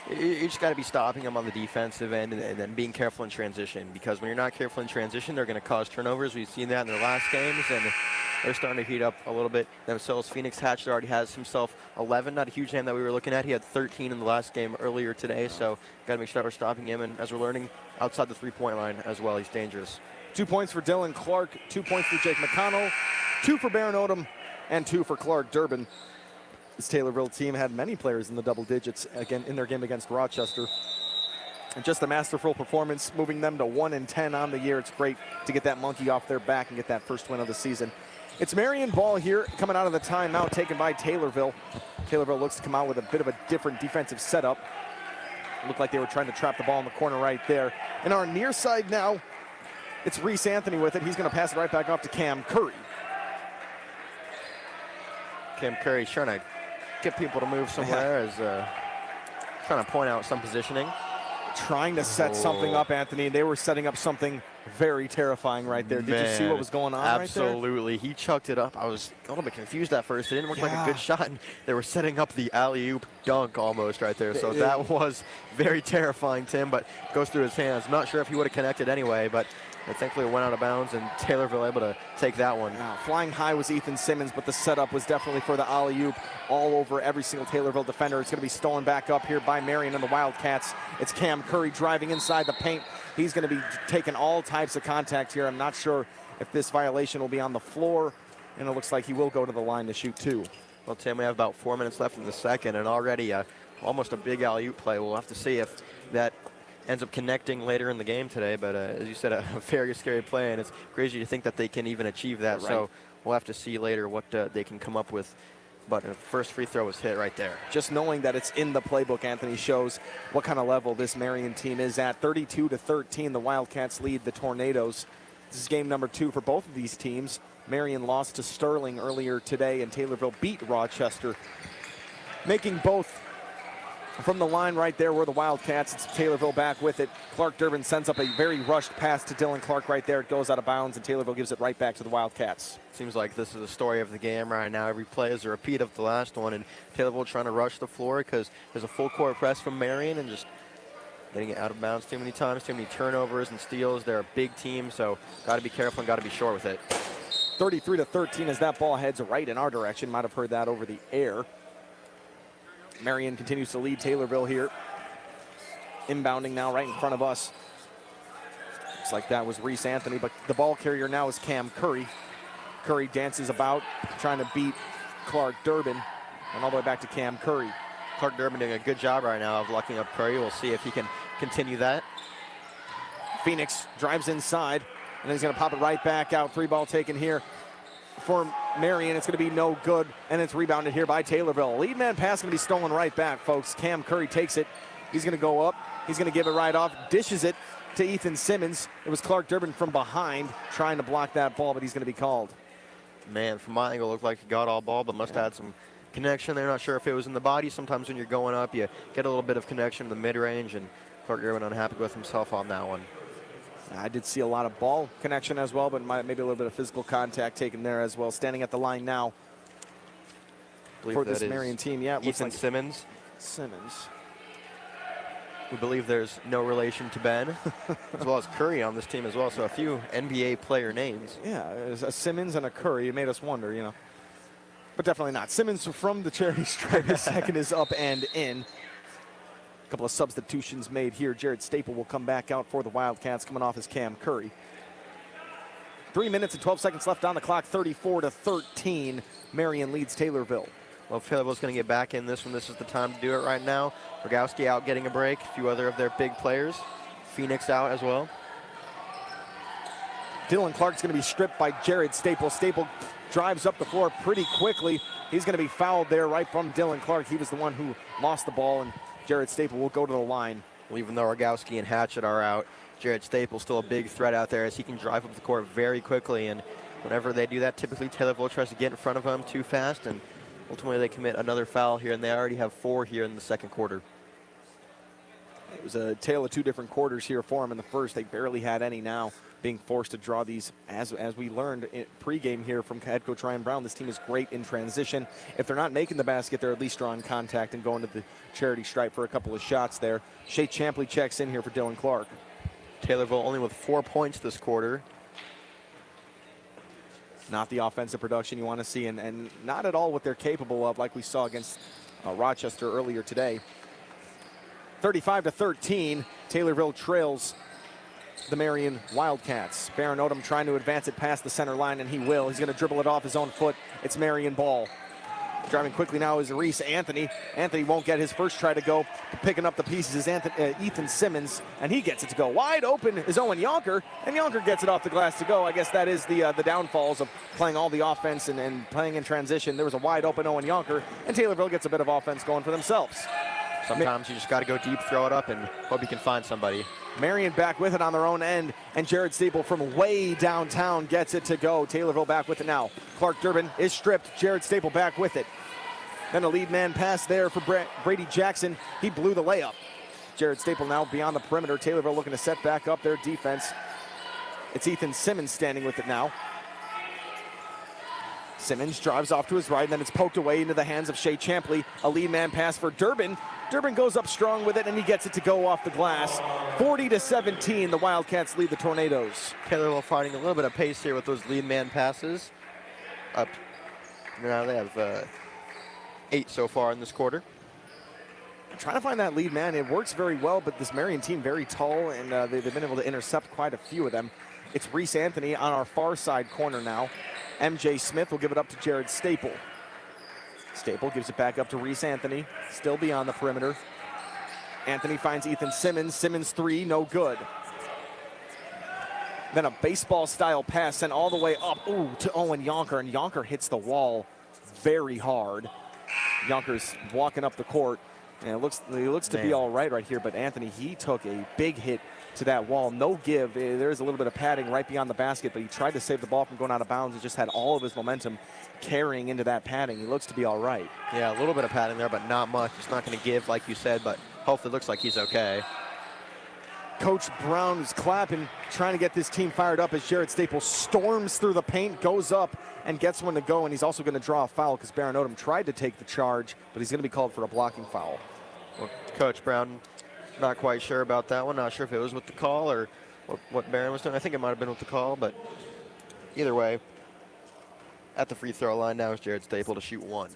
you just got to be stopping them on the defensive end and then being careful in transition, because when you're not careful in transition, they're going to cause turnovers. We've seen that in their last games, and they're starting to heat up a little bit themselves. Phoenix Hatchet already has himself 11, not a huge name that we were looking at. He had 13 in the last game earlier today, so got to make sure that we're stopping him. And as we're learning, outside the three-point line as well, he's dangerous. 2 points for Dylan Clark, 2 points for Jake McConnell, 2 for Baron Odom, and 2 for Clark Durbin. This Taylorville team had many players in the double digits again in their game against Rochester. And just a masterful performance, moving them to 1-10 on the year. It's great to get that monkey off their back and get that first win of the season. It's Marion ball here, coming out of the timeout taken by Taylorville. Taylorville looks to come out with a bit of a different defensive setup. It looked like they were trying to trap the ball in the corner right there. And our near side now, it's Reese Anthony with it. He's going to pass it right back off to Cam Curry. Cam Curry trying to get people to move somewhere, as trying to point out some positioning. Trying to set something up, Anthony. They were setting up something very terrifying right there. Did you see what was going on right there? Absolutely. He chucked it up. I was a little bit confused at first. It didn't look like a good shot. And they were setting up the alley-oop dunk almost right there. So that was very terrifying, Tim, but goes through his hands. I'm not sure if he would have connected anyway, but thankfully it went out of bounds, and Taylorville able to take that one. Flying high was Ethan Simmons, but the setup was definitely for the alley-oop all over every single Taylorville defender. It's going to be stolen back up here by Marion and the Wildcats. It's Cam Curry driving inside the paint. He's going to be taking all types of contact here. I'm not sure if this violation will be on the floor, and it looks like he will go to the line to shoot 2. Well, Tim, we have about 4 minutes left in the second, and already almost a big alley-oop play. We'll have to see if that ends up connecting later in the game today, but as you said, a very scary play, and it's crazy to think that they can even achieve that. Right. So we'll have to see later what they can come up with. But the first free throw was hit right there. Just knowing that it's in the playbook, Anthony, shows what kind of level this Marion team is at. 32-13, the Wildcats lead the Tornadoes. This is game number 2 for both of these teams. Marion lost to Sterling earlier today, and Taylorville beat Rochester, making both from the line right there were the Wildcats. It's Taylorville back with it. Clark Durbin sends up a very rushed pass to Dylan Clark right there. It goes out of bounds, and Taylorville gives it right back to the Wildcats. Seems like this is the story of the game right now. Every play is a repeat of the last one, and Taylorville trying to rush the floor because there's a full court press from Marion and just getting it out of bounds too many times, too many turnovers and steals. They're a big team, so got to be careful and got to be sure with it. 33-13 as that ball heads right in our direction. Might have heard that over the air. Marion continues to lead Taylorville here. Inbounding now right in front of us. Looks like that was Reese Anthony, but the ball carrier now is Cam Curry. Curry dances about, trying to beat Clark Durbin, and all the way back to Cam Curry. Clark Durbin doing a good job right now of locking up Curry. We'll see if he can continue that. Phoenix drives inside, and he's going to pop it right back out. 3-ball taken here for Marion. It's going to be no good, and it's rebounded here by Taylorville. Lead man pass going to be stolen right back, folks. Cam Curry takes it. He's going to go up. He's going to give it right off, dishes it to Ethan Simmons. It was Clark Durbin from behind trying to block that ball, but he's going to be called. Man, from my angle, it looked like he got all ball, but must have had some connection there. Not sure if it was in the body. Sometimes when you're going up, you get a little bit of connection in the mid-range, and Clark Durbin unhappy with himself on that one. I did see a lot of ball connection as well, but maybe a little bit of physical contact taken there as well. Standing at the line now for this Marion team. Yeah, it looks Ethan like Simmons. Simmons. We believe there's no relation to Ben, as well as Curry on this team as well. So a few NBA player names. Yeah, a Simmons and a Curry. It made us wonder, you know. But definitely not. Simmons from the charity stripe. His second is up and in. A couple of substitutions made here. Jared Staple will come back out for the Wildcats, coming off as Cam Curry. 3 minutes and 12 seconds left on the clock. 34-13. Marion leads Taylorville. Well, if Taylorville's going to get back in this one, this is the time to do it right now. Rogowski out getting a break. A few other of their big players. Phoenix out as well. Dylan Clark's going to be stripped by Jared Staple. Staple drives up the floor pretty quickly. He's going to be fouled there right from Dylan Clark. He was the one who lost the ball, and Jared Staple will go to the line. Well, even though Rogowski and Hatchet are out, Jared Staple's still a big threat out there as he can drive up the court very quickly. And whenever they do that, typically Taylorville tries to get in front of him too fast, and ultimately they commit another foul here, and they already have 4 here in the second quarter. It was a tale of 2 different quarters here for them in the first. They barely had any now, being forced to draw these. As we learned in pregame here from head coach Ryan Brown, this team is great in transition. If they're not making the basket, they're at least drawing contact and going to the charity stripe for a couple of shots there. Shea Champley checks in here for Dylan Clark. Taylorville only with 4 points this quarter. Not the offensive production you want to see, and not at all what they're capable of, like we saw against Rochester earlier today. 35-13, Taylorville trails the Marion Wildcats. Baron Odom trying to advance it past the center line, and he will. He's going to dribble it off his own foot. It's Marion ball. Driving quickly now is Reese Anthony. Anthony won't get his first try to go. Picking up the pieces is Ethan Simmons, and he gets it to go. Wide open is Owen Yonker, and Yonker gets it off the glass to go. I guess that is the downfalls of playing all the offense and playing in transition. There was a wide open Owen Yonker, and Taylorville gets a bit of offense going for themselves. Sometimes you just got to go deep, throw it up, and hope you can find somebody. Marion back with it on their own end, and Jared Staple from way downtown gets it to go. Taylorville back with it now. Clark Durbin is stripped. Jared Staple back with it. Then a lead man pass there for Brady Jackson. He blew the layup. Jared Staple now beyond the perimeter. Taylorville looking to set back up their defense. It's Ethan Simmons standing with it now. Simmons drives off to his right, and then it's poked away into the hands of Shea Champley. A lead man pass for Durbin. Durbin goes up strong with it, and he gets it to go off the glass. 40-17, the Wildcats lead the Tornadoes. Taylorville finding a little bit of pace here with those lead man passes. Up. Now they have 8 so far in this quarter. Trying to find that lead man. It works very well, but this Marion team very tall, and they've been able to intercept quite a few of them. It's Reese Anthony on our far side corner now. MJ Smith will give it up to Jared Staple. Staple gives it back up to Reese Anthony, still beyond the perimeter. Anthony finds Ethan Simmons. Simmons three, no good. Then a baseball-style pass sent all the way up to Owen Yonker, and Yonker hits the wall very hard. Yonker's walking up the court, and he looks to be all right here, but Anthony, he took a big hit to that wall. No give. There's a little bit of padding right beyond the basket, but he tried to save the ball from going out of bounds. He just had all of his momentum carrying into that padding. He looks to be all right. Yeah, a little bit of padding there, but not much. It's not going to give, like you said, but hopefully it looks like he's okay. Coach Brown is clapping, trying to get this team fired up as Jared Staples storms through the paint, goes up, and gets one to go, and he's also going to draw a foul because Baron Odom tried to take the charge, but he's going to be called for a blocking foul. Well, Coach Brown, not quite sure about that one. Not sure if it was with the call or what Baron was doing. I think it might have been with the call, but either way, at the free throw line now is Jared Staple to shoot one.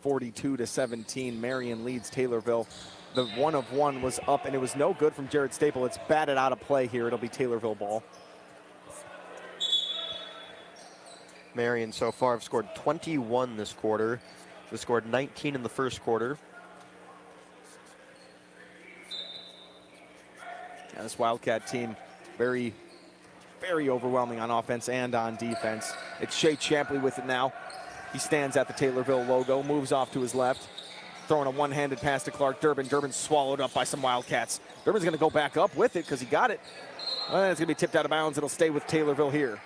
42-17, Marion leads Taylorville. The 1 of 1 was up, and it was no good from Jared Staple. It's batted out of play here. It'll be Taylorville ball. Marion so far have scored 21 this quarter. They scored 19 in the first quarter. Yeah, this Wildcat team, very, very overwhelming on offense and on defense. It's Shea Champley with it now. He stands at the Taylorville logo, moves off to his left, throwing a one-handed pass to Clark Durbin. Durbin's swallowed up by some Wildcats. Durbin's going to go back up with it because he got it. Well, it's going to be tipped out of bounds. It'll stay with Taylorville here.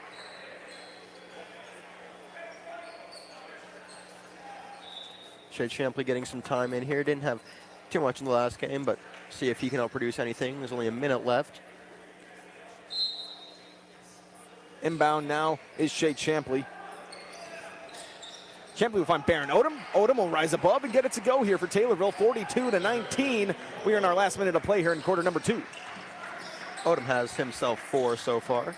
Shea Champley getting some time in here. Didn't have too much in the last game, but see if he can outproduce anything. There's only a minute left. Inbound now is Shea Champley. Champley will find Baron Odom. Odom will rise above and get it to go here for Taylorville, 42-19. We are in our last minute of play here in quarter number 2. Odom has himself 4 so far.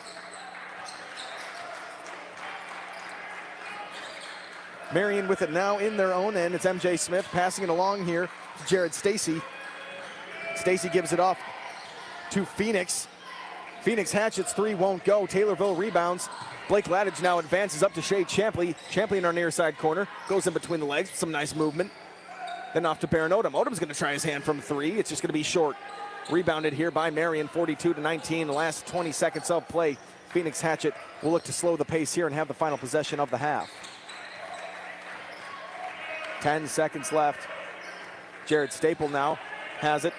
Marion with it now in their own end. It's MJ Smith passing it along here to Jared Stacy. Stacy gives it off to Phoenix. Phoenix hatchets 3, won't go. Taylorville rebounds. Blake Ladage now advances up to Shea Champley. Champley in our near side corner. Goes in between the legs. Some nice movement. Then off to Baron Odom. Odom's going to try his hand from 3. It's just going to be short. Rebounded here by Marion, 42-19. The last 20 seconds of play. Phoenix hatchet will look to slow the pace here and have the final possession of the half. 10 seconds left. Jared Staple now has it.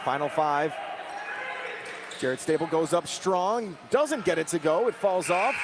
Final 5. Jared Staple goes up strong, doesn't get it to go, it falls off,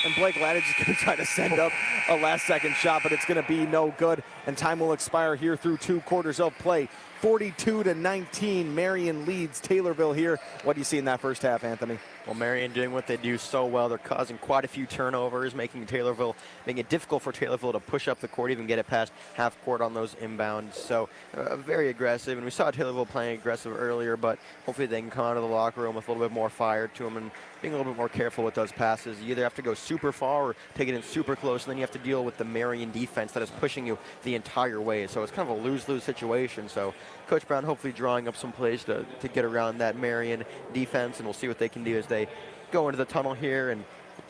and Blake Ladage is going to try to send up a last-second shot, but it's going to be no good, and time will expire here through 2 quarters of play. 42-19, Marion leads Taylorville here. What do you see in that first half, Anthony? Well, Marion doing what they do so well. They're causing quite a few turnovers, making it difficult for Taylorville to push up the court, even get it past half court on those inbounds. So very aggressive, and we saw Taylorville playing aggressive earlier, but hopefully they can come out of the locker room with a little bit more fire to them and being a little bit more careful with those passes. You either have to go super far or take it in super close, and then you have to deal with the Marion defense that is pushing you the entire way. So it's kind of a lose-lose situation. So Coach Brown hopefully drawing up some plays to get around that Marion defense, and we'll see what they can do as they go into the tunnel here and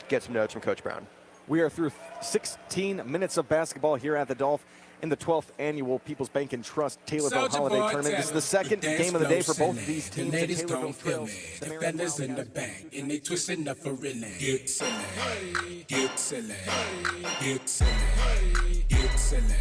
get some notes from Coach Brown. We are through 16 minutes of basketball here at the Dolph in the 12th annual People's Bank and Trust Taylorville Holiday Tournament. This is the second game of the day for both of these teams. The ladies don't feel me. The fellas in the back, and they twisting up for really. Get silly, get silly, get silly, get silly.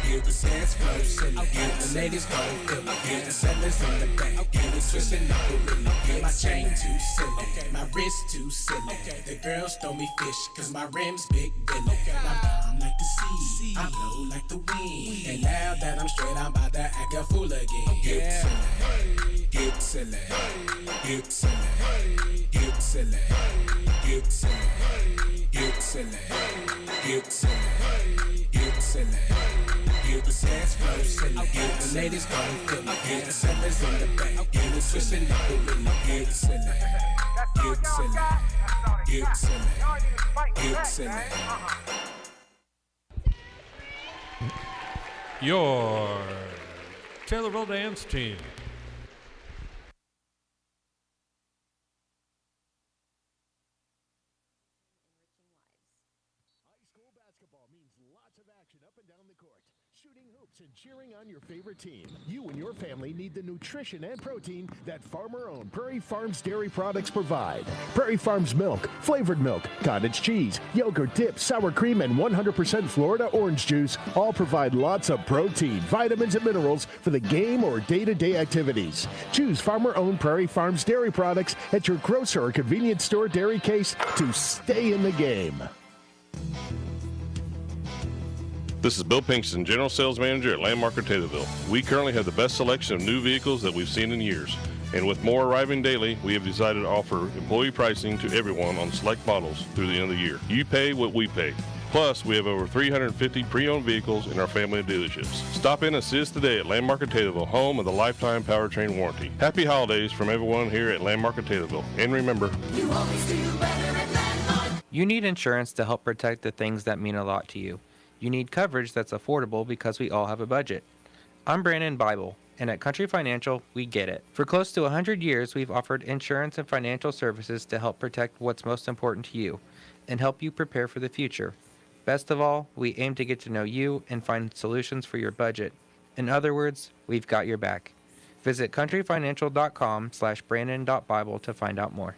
Get the dance floor silly. Get the ladies don't feel me. Get the fellas in the back, get it twisting up for really. Get my chain too silly, my wrist too silly. The girls throw me fish, cause my rims big billy. I'm like the sea, I blow like the wind. And now that I'm straight, I'm about to act a fool again. Get silly, get silly, get silly, get silly, get silly, get silly, get silly, get silly. Get the dance floor silly, get the ladies going feel me. Get the sellers in the back, get it twisting up the window. Get silly, get silly, get silly, get silly. Your Taylorville dance team. High school basketball means lots of action up and down the court. Shooting hoops and cheering on your favorite team. You and your family need the nutrition and protein that farmer-owned Prairie Farms dairy products provide. Prairie Farms milk, flavored milk, cottage cheese, yogurt dip, sour cream, and 100% Florida orange juice all provide lots of protein, vitamins, and minerals for the game or day-to-day activities. Choose farmer-owned Prairie Farms dairy products at your grocer or convenience store dairy case to stay in the game. This is Bill Pinkston, General Sales Manager at Landmark of Taylorville. We currently have the best selection of new vehicles that we've seen in years. And with more arriving daily, we have decided to offer employee pricing to everyone on select models through the end of the year. You pay what we pay. Plus, we have over 350 pre-owned vehicles in our family of dealerships. Stop in and see us today at Landmark of Taylorville, home of the lifetime powertrain warranty. Happy holidays from everyone here at Landmark of Taylorville. And remember, you always do better at Landmark. You need insurance to help protect the things that mean a lot to you. You need coverage that's affordable because we all have a budget. I'm Brandon Bible, and at Country Financial, we get it. For close to 100 years, we've offered insurance and financial services to help protect what's most important to you and help you prepare for the future. Best of all, we aim to get to know you and find solutions for your budget. In other words, we've got your back. Visit countryfinancial.com/brandon.bible to find out more.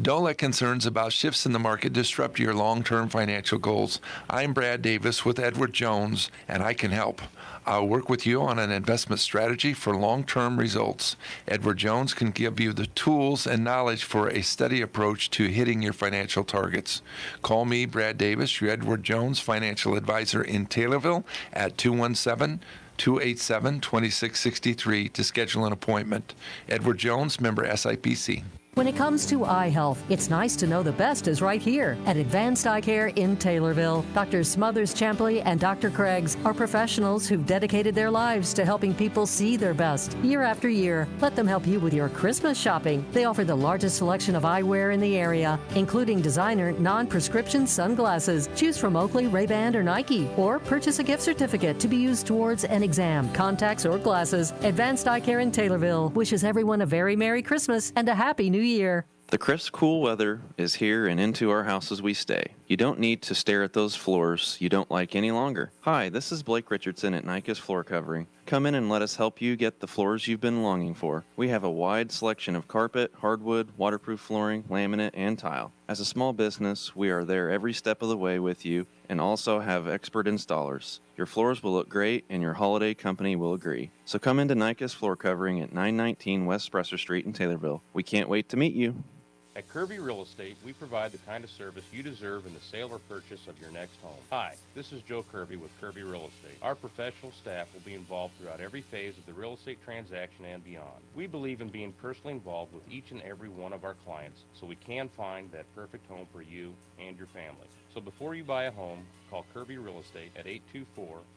Don't let concerns about shifts in the market disrupt your long-term financial goals. I'm Brad Davis with Edward Jones, and I can help. I'll work with you on an investment strategy for long-term results. Edward Jones can give you the tools and knowledge for a steady approach to hitting your financial targets. Call me, Brad Davis, your Edward Jones financial advisor in Taylorville at 217-287-2663 to schedule an appointment. Edward Jones, member SIPC. When it comes to eye health, it's nice to know the best is right here at Advanced Eye Care in Taylorville. Dr. Smothers Champley and Dr. Craig's are professionals who've dedicated their lives to helping people see their best year after year. Let them help you with your Christmas shopping. They offer the largest selection of eyewear in the area, including designer non-prescription sunglasses. Choose from Oakley, Ray-Ban, or Nike, or purchase a gift certificate to be used towards an exam, contacts, or glasses. Advanced Eye Care in Taylorville wishes everyone a very Merry Christmas and a Happy New Year. The crisp, cool weather is here and into our houses we stay. You don't need to stare at those floors you don't like any longer. Hi, this is Blake Richardson at Nika's Floor Covering. Come in and let us help you get the floors you've been longing for. We have a wide selection of carpet, hardwood, waterproof flooring, laminate, and tile. As a small business, we are there every step of the way with you and also have expert installers. Your floors will look great and your holiday company will agree. So come into Nika's Floor Covering at 919 West Spresser Street in Taylorville. We can't wait to meet you. At Kirby Real Estate, we provide the kind of service you deserve in the sale or purchase of your next home. Hi, this is Joe Kirby with Kirby Real Estate. Our professional staff will be involved throughout every phase of the real estate transaction and beyond. We believe in being personally involved with each and every one of our clients so we can find that perfect home for you and your family. So before you buy a home, call Kirby Real Estate at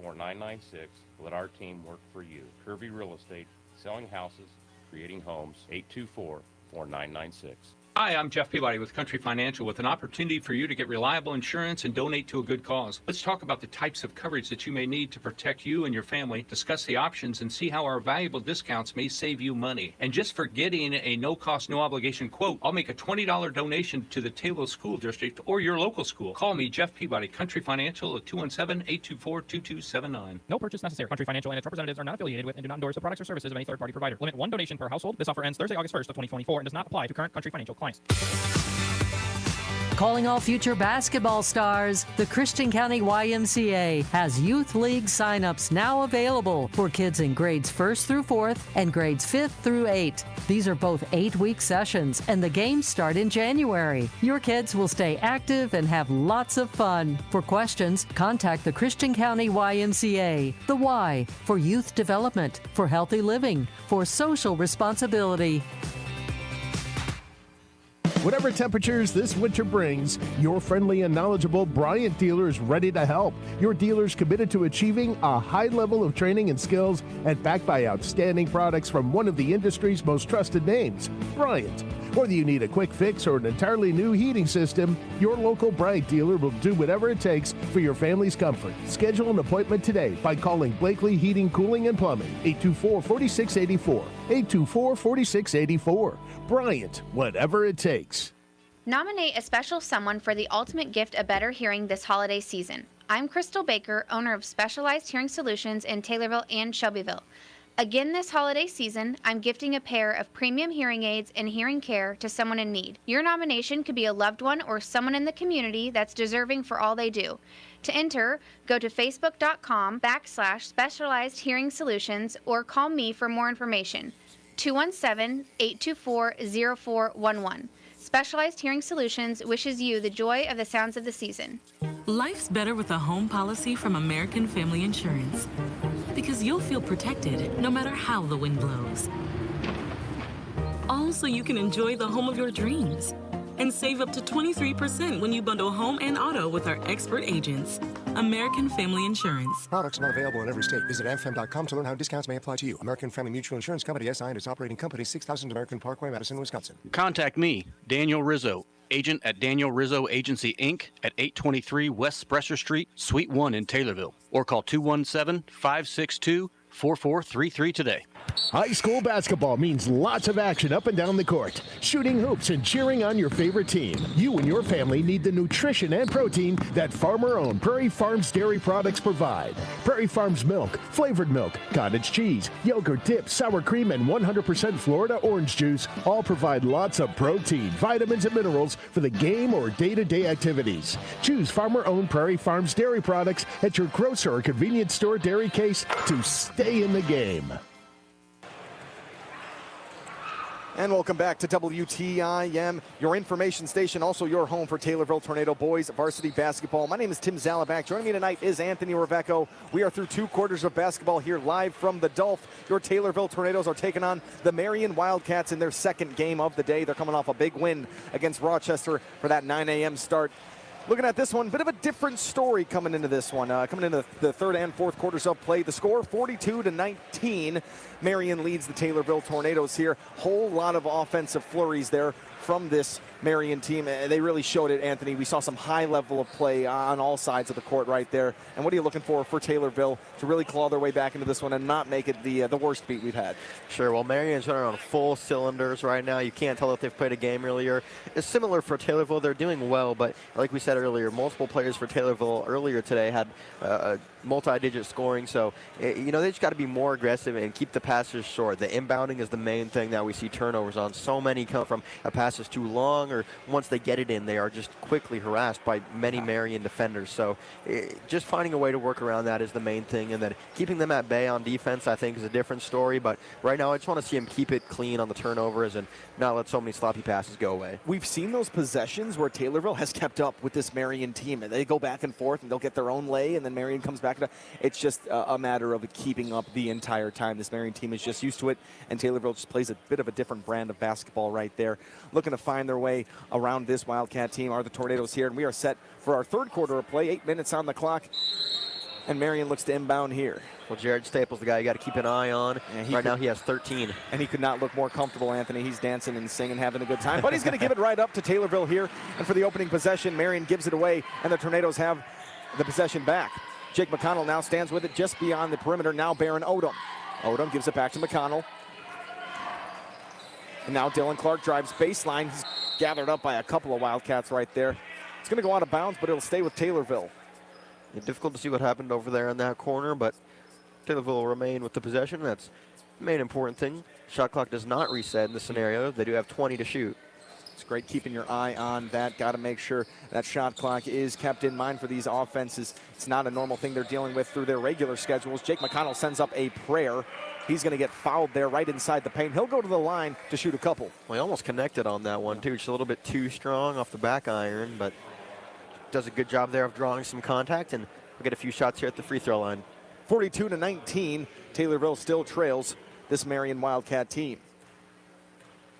824-4996. Let our team work for you. Kirby Real Estate, selling houses, creating homes, 824-4996. Hi, I'm Jeff Peabody with Country Financial with an opportunity for you to get reliable insurance and donate to a good cause. Let's talk about the types of coverage that you may need to protect you and your family, discuss the options, and see how our valuable discounts may save you money. And just for getting a no-cost, no-obligation quote, I'll make a $20 donation to the Taylorville School District or your local school. Call me, Jeff Peabody, Country Financial at 217-824-2279. No purchase necessary. Country Financial and its representatives are not affiliated with and do not endorse the products or services of any third-party provider. Limit one donation per household. This offer ends Thursday, August 1st of 2024 and does not apply to current Country Financial clients. Calling all future basketball stars, the Christian County YMCA has Youth League signups now available for kids in grades 1st through 4th and grades 5th through 8. These are both 8-week sessions, and the games start in January. Your kids will stay active and have lots of fun. For questions, contact the Christian County YMCA. The Y for youth development, for healthy living, for social responsibility. Whatever temperatures this winter brings, your friendly and knowledgeable Bryant dealer is ready to help. Your dealer's committed to achieving a high level of training and skills and backed by outstanding products from one of the industry's most trusted names, Bryant. Whether you need a quick fix or an entirely new heating system, your local Bryant dealer will do whatever it takes for your family's comfort. Schedule an appointment today by calling Blakely Heating, Cooling, and Plumbing, 824-4684, 824-4684. Bryant, whatever it takes. Nominate a special someone for the ultimate gift of better hearing this holiday season. I'm Crystal Baker, owner of Specialized Hearing Solutions in Taylorville and Shelbyville. Again this holiday season, I'm gifting a pair of premium hearing aids and hearing care to someone in need. Your nomination could be a loved one or someone in the community that's deserving for all they do. To enter, go to facebook.com/Specialized Hearing Solutions or call me for more information. 217-824-0411. Specialized Hearing Solutions wishes you the joy of the sounds of the season. Life's better with a home policy from American Family Insurance because you'll feel protected no matter how the wind blows. All so you can enjoy the home of your dreams and save up to 23% when you bundle home and auto with our expert agents. American Family Insurance. Products not available in every state. Visit amfam.com to learn how discounts may apply to you. American Family Mutual Insurance Company, SI, and its operating company, 6000 American Parkway, Madison, Wisconsin. Contact me, Daniel Rizzo, agent at Daniel Rizzo Agency, Inc. at 823 West Spresser Street, Suite 1 in Taylorville. Or call 217-562-4433 today. High school basketball means lots of action up and down the court. Shooting hoops and cheering on your favorite team. You and your family need the nutrition and protein that farmer-owned Prairie Farms dairy products provide. Prairie Farms milk, flavored milk, cottage cheese, yogurt dip, sour cream, and 100% Florida orange juice all provide lots of protein, vitamins, and minerals for the game or day-to-day activities. Choose farmer-owned Prairie Farms dairy products at your grocer or convenience store dairy case to stay in the game. And welcome back to WTIM, your information station, also your home for Taylorville Tornado Boys varsity basketball. My name is Tim Zalabak. Joining me tonight is Anthony Ravecco. We are through 2 quarters of basketball here live from the Dolph. Your Taylorville Tornadoes are taking on the Marion Wildcats in their second game of the day. They're coming off a big win against Rochester for that 9 a.m. start. Looking at this one, bit of a different story coming into this one. Coming into the third and fourth quarters of play. The score, 42-19. Marion leads the Taylorville Tornadoes here. Whole lot of offensive flurries there from this Marion team. They really showed it, Anthony. We saw some high level of play on all sides of the court right there. And what are you looking for Taylorville to really claw their way back into this one and not make it the worst beat we've had? Sure. Well, Marion's running on full cylinders right now. You can't tell if they've played a game earlier. It's similar for Taylorville. They're doing well, but like we said earlier, multiple players for Taylorville earlier today had multi-digit scoring. So, they just got to be more aggressive and keep the passes short. The inbounding is the main thing that we see turnovers on. So many come from a pass pass is too long, or once they get it in, they are just quickly harassed by many Marion defenders. So just finding a way to work around that is the main thing, and then keeping them at bay on defense, I think, is a different story. But right now, I just want to see them keep it clean on the turnovers and not let so many sloppy passes go away. We've seen those possessions where Taylorville has kept up with this Marion team, and they go back and forth, and they'll get their own lay, and then Marion comes back. It's just a matter of keeping up the entire time. This Marion team is just used to it, and Taylorville just plays a bit of a different brand of basketball right there. Looking to find their way around this Wildcat team are the Tornadoes here, and we are set for our third quarter of play. 8 minutes on the clock, and Marion looks to inbound here. Well, Jared Staples, the guy you got to keep an eye on. Right now, he has 13. And he could not look more comfortable, Anthony. He's dancing and singing, having a good time. But he's going to give it right up to Taylorville here. And for the opening possession, Marion gives it away, and the Tornadoes have the possession back. Jake McConnell now stands with it just beyond the perimeter. Now Baron Odom. Odom gives it back to McConnell. And now Dylan Clark drives baseline. He's gathered up by a couple of Wildcats right there. It's going to go out of bounds, but it'll stay with Taylorville. Yeah, difficult to see what happened over there in that corner, but Taylorville will remain with the possession. That's the main important thing. Shot clock does not reset in this scenario. They do have 20 to shoot. It's great keeping your eye on that. Got to make sure that shot clock is kept in mind for these offenses. It's not a normal thing they're dealing with through their regular schedules. Jake McConnell sends up a prayer. He's going to get fouled there right inside the paint. He'll go to the line to shoot a couple. Well, he almost connected on that one, too. Just a little bit too strong off the back iron, but does a good job there of drawing some contact, and we'll get a few shots here at the free throw line. 42-19, Taylorville still trails this Marion Wildcat team.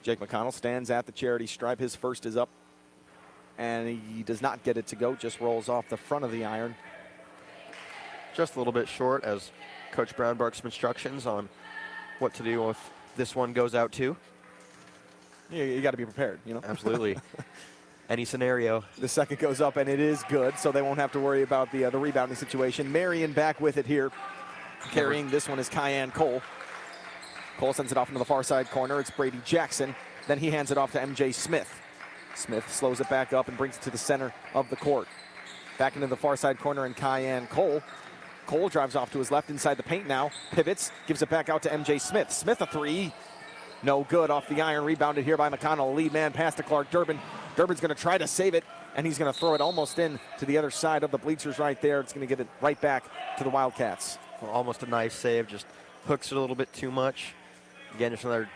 Jake McConnell stands at the charity stripe. His first is up, and he does not get it to go, just rolls off the front of the iron. Just a little bit short as Coach Brown barks some instructions on what to do if this one goes out too. Yeah, you got to be prepared, you know? Absolutely. Any scenario. The second goes up, and it is good, so they won't have to worry about the rebounding situation. Marion back with it here. Carrying this one is Kyan Cole. Cole sends it off into the far side corner. It's Brady Jackson. Then he hands it off to MJ Smith. Smith slows it back up and brings it to the center of the court. Back into the far side corner, and Kyan Cole. Cole drives off to his left inside the paint now. Pivots, gives it back out to MJ Smith. Smith a three. No good off the iron. Rebounded here by McConnell. Lead man pass to Clark Durbin. Durbin's going to try to save it, and he's going to throw it almost in to the other side of the bleachers right there. It's going to give it right back to the Wildcats. Well, almost a nice save. Just hooks it a little bit too much. Again, just another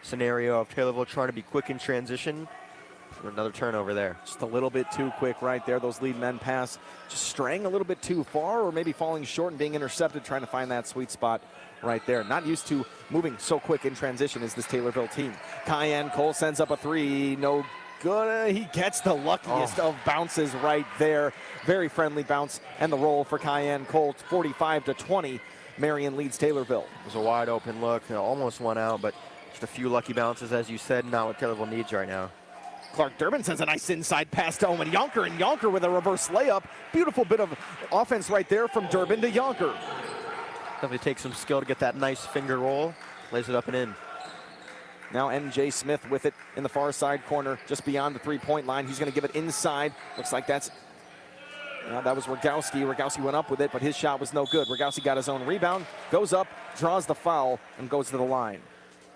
scenario of Taylorville trying to be quick in transition. Another turnover there. Just a little bit too quick right there. Those lead men pass just straying a little bit too far, or maybe falling short and being intercepted, trying to find that sweet spot right there. Not used to moving so quick in transition as this Taylorville team. Kyan Cole sends up a three. No good. He gets the luckiest of bounces right there. Very friendly bounce, and the roll for Kyan Cole. 45-20. Marion leads Taylorville. It was a wide open look. Almost went out, but just a few lucky bounces, as you said, not what Taylorville needs right now. Clark Durbin sends a nice inside pass to Owen Yonker, and Yonker with a reverse layup. Beautiful bit of offense right there from Durbin to Yonker. Definitely takes some skill to get that nice finger roll. Lays it up and in. Now MJ Smith with it in the far side corner, just beyond the three-point line. He's going to give it inside. Looks like that was Rogowski. Rogowski went up with it, but his shot was no good. Rogowski got his own rebound, goes up, draws the foul, and goes to the line.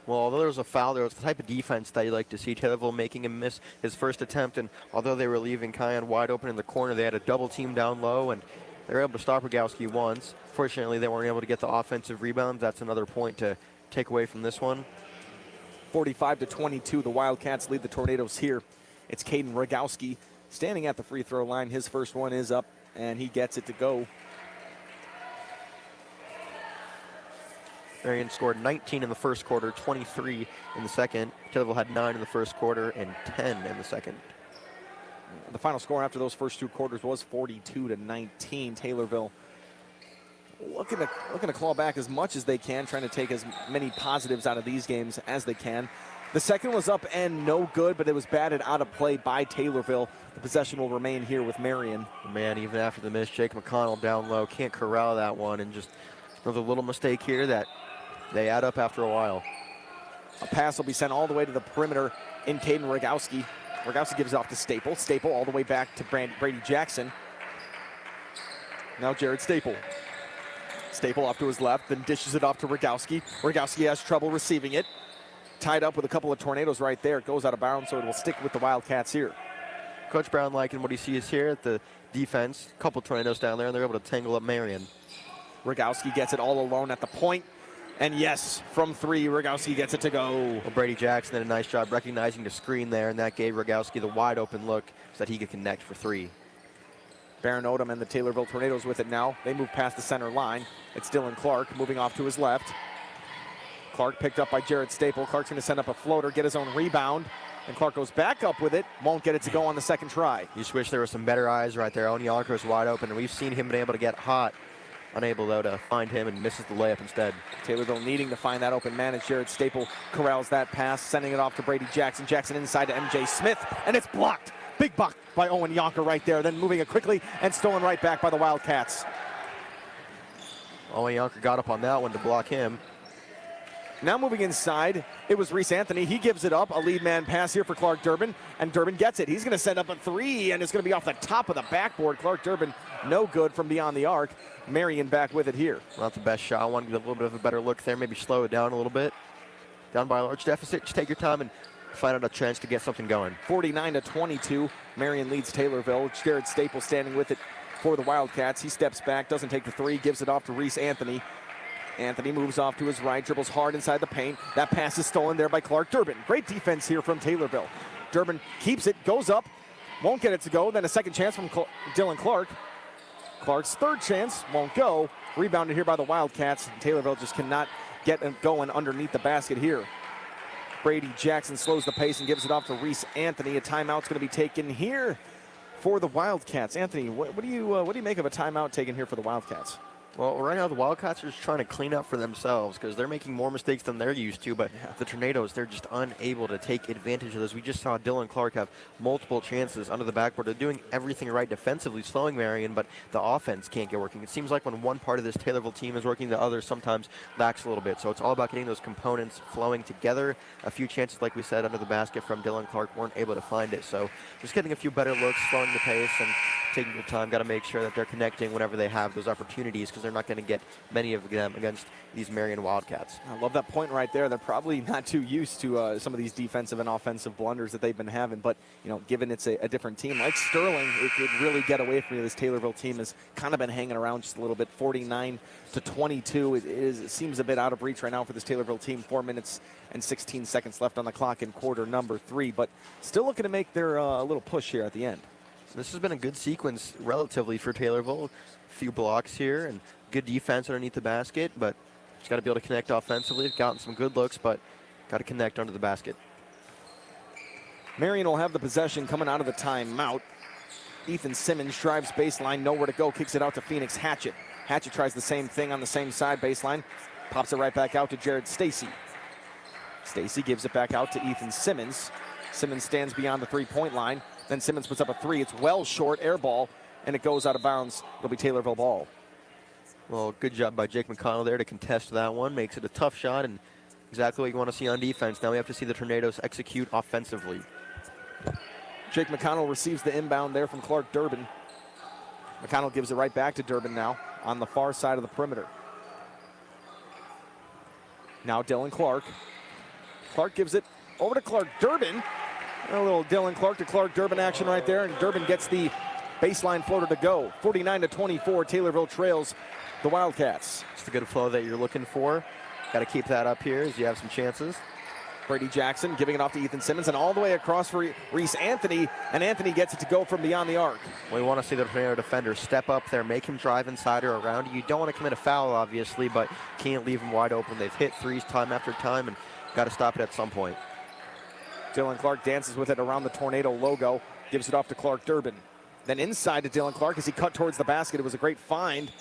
Well, although there was a foul, there was the type of defense that you like to see. Taylorville making him miss his first attempt, and although they were leaving Kyan wide open in the corner, they had a double team down low, and they were able to stop Rogowski once. Fortunately, they weren't able to get the offensive rebound. That's another point to take away from this one. 45-22, the Wildcats lead the Tornadoes here. It's Caden Rogowski standing at the free throw line. His first one is up, and he gets it to go. Marion scored 19 in the first quarter, 23 in the second. Taylorville had 9 in the first quarter and 10 in the second. The final score after those first two quarters was 42-19. Taylorville looking to claw back as much as they can, trying to take as many positives out of these games as they can. The second was up and no good, but it was batted out of play by Taylorville. The possession will remain here with Marion. Man, even after the miss, Jake McConnell down low, can't corral that one, and just another little mistake here that they add up after a while. A pass will be sent all the way to the perimeter in Caden Rogowski. Rogowski gives it off to Staple. Staple all the way back to Brady Jackson. Now Jared Staple. Staple off to his left, then dishes it off to Rogowski. Rogowski has trouble receiving it. tied up with a couple of tornadoes right there. It goes out of bounds, so it will stick with the Wildcats here. Coach Brown liking what he sees here at the defense. A couple tornadoes down there, and they're able to tangle up Marion. Rogowski gets it all alone at the point. And yes, from 3, Rogowski gets it to go. Well, Brady Jackson did a nice job recognizing the screen there, and that gave Rogowski the wide open look so that he could connect for 3. Baron Odom and the Taylorville Tornadoes with it now. They move past the center line. It's Dylan Clark moving off to his left. Clark picked up by Jared Staple. Clark's going to send up a floater, get his own rebound. And Clark goes back up with it. Won't get it to go on the second try. You just wish there were some better eyes right there. Owen Yonker's wide open, and we've seen him been able to get hot. Unable, though, to find him and misses the layup instead. Taylorville needing to find that open man as Jared Staple corrals that pass, sending it off to Brady Jackson. Jackson inside to MJ Smith, and it's blocked. Big block by Owen Yonker right there. Then moving it quickly and stolen right back by the Wildcats. Owen Yonker got up on that one to block him. Now moving inside, it was Reese Anthony. He gives it up. A lead man pass here for Clark Durbin, and Durbin gets it. He's going to send up a 3, and it's going to be off the top of the backboard. Clark Durbin, no good from beyond the arc. Marion back with it here. Not the best shot. I want to get a little bit of a better look there. Maybe slow it down a little bit. Down by a large deficit. Just take your time and find out a chance to get something going. 49-22. Marion leads Taylorville. Jared Staple standing with it for the Wildcats. He steps back, doesn't take the 3, gives it off to Reese Anthony. Anthony moves off to his right, dribbles hard inside the paint. That pass is stolen there by Clark Durbin. Great defense here from Taylorville. Durbin keeps it, goes up, won't get it to go. Then a second chance from Dylan Clark. Clark's third chance won't go. Rebounded here by the Wildcats. Taylorville just cannot get it going underneath the basket here. Brady Jackson slows the pace and gives it off to Reese Anthony. A timeout's going to be taken here for the Wildcats. Anthony, what do you make of a timeout taken here for the Wildcats? Well, right now the Wildcats are just trying to clean up for themselves because they're making more mistakes than they're used to, but the Tornadoes, they're just unable to take advantage of this. We just saw Dylan Clark have multiple chances under the backboard. They're doing everything right defensively, slowing Marion, but the offense can't get working. It seems like when one part of this Taylorville team is working, the other sometimes lacks a little bit. So it's all about getting those components flowing together. A few chances, like we said, under the basket from Dylan Clark weren't able to find it. So just getting a few better looks, slowing the pace, and taking your time. Got to make sure that they're connecting whenever they have those opportunities because they're not going to get many of them against these Marion Wildcats. I love that point right there. They're probably not too used to some of these defensive and offensive blunders that they've been having, but given it's a different team like Sterling, it could really get away from you. This Taylorville team has kind of been hanging around just a little bit. 49-22. It seems a bit out of reach right now for this Taylorville team. 4 minutes and 16 seconds left on the clock in quarter number 3, but still looking to make their a little push here at the end. This has been a good sequence relatively for Taylorville. A few blocks here and good defense underneath the basket, but just got to be able to connect offensively. They've gotten some good looks, but got to connect under the basket. Marion will have the possession coming out of the timeout. Ethan Simmons drives baseline, nowhere to go, kicks it out to Phoenix Hatchett. Hatchett tries the same thing on the same side baseline, pops it right back out to Jared Stacy. Stacy gives it back out to Ethan Simmons. Simmons stands beyond the three-point line. Then Simmons puts up a 3. It's well short, air ball, and it goes out of bounds. It'll be Taylorville ball. Well, good job by Jake McConnell there to contest that one. Makes it a tough shot and exactly what you want to see on defense. Now we have to see the Tornadoes execute offensively. Jake McConnell receives the inbound there from Clark Durbin. McConnell gives it right back to Durbin now on the far side of the perimeter. Now Dylan Clark. Clark gives it over to Clark Durbin. A little Dylan Clark to Clark Durbin action right there, and Durbin gets the baseline floater to go. 49-24, Taylorville trails the Wildcats. It's the good flow that you're looking for. Got to keep that up here as you have some chances. Brady Jackson giving it off to Ethan Simmons, and all the way across for Reese Anthony, and Anthony gets it to go from beyond the arc. We want to see the Tornado defender step up there, make him drive inside or around you. You don't want to commit a foul, obviously, but can't leave him wide open. They've hit threes time after time, and got to stop it at some point. Dylan Clark dances with it around the Tornado logo, gives it off to Clark Durbin. Then inside to Dylan Clark as he cut towards the basket. It was a great find.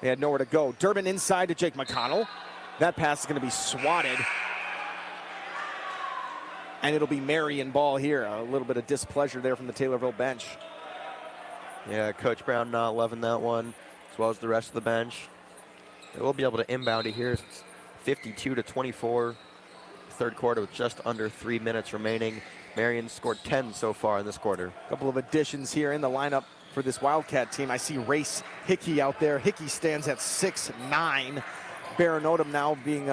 They had nowhere to go. Durbin inside to Jake McConnell. That pass is going to be swatted. And it'll be Marion ball here. A little bit of displeasure there from the Taylorville bench. Yeah, Coach Brown not loving that one, as well as the rest of the bench. They will be able to inbound it here. It's 52-24. Third quarter with just under 3 minutes remaining. Marion scored 10 so far in this quarter. A couple of additions here in the lineup for this Wildcat team. I see Race Hickey out there. Hickey stands at 6'9". Baron Odom now being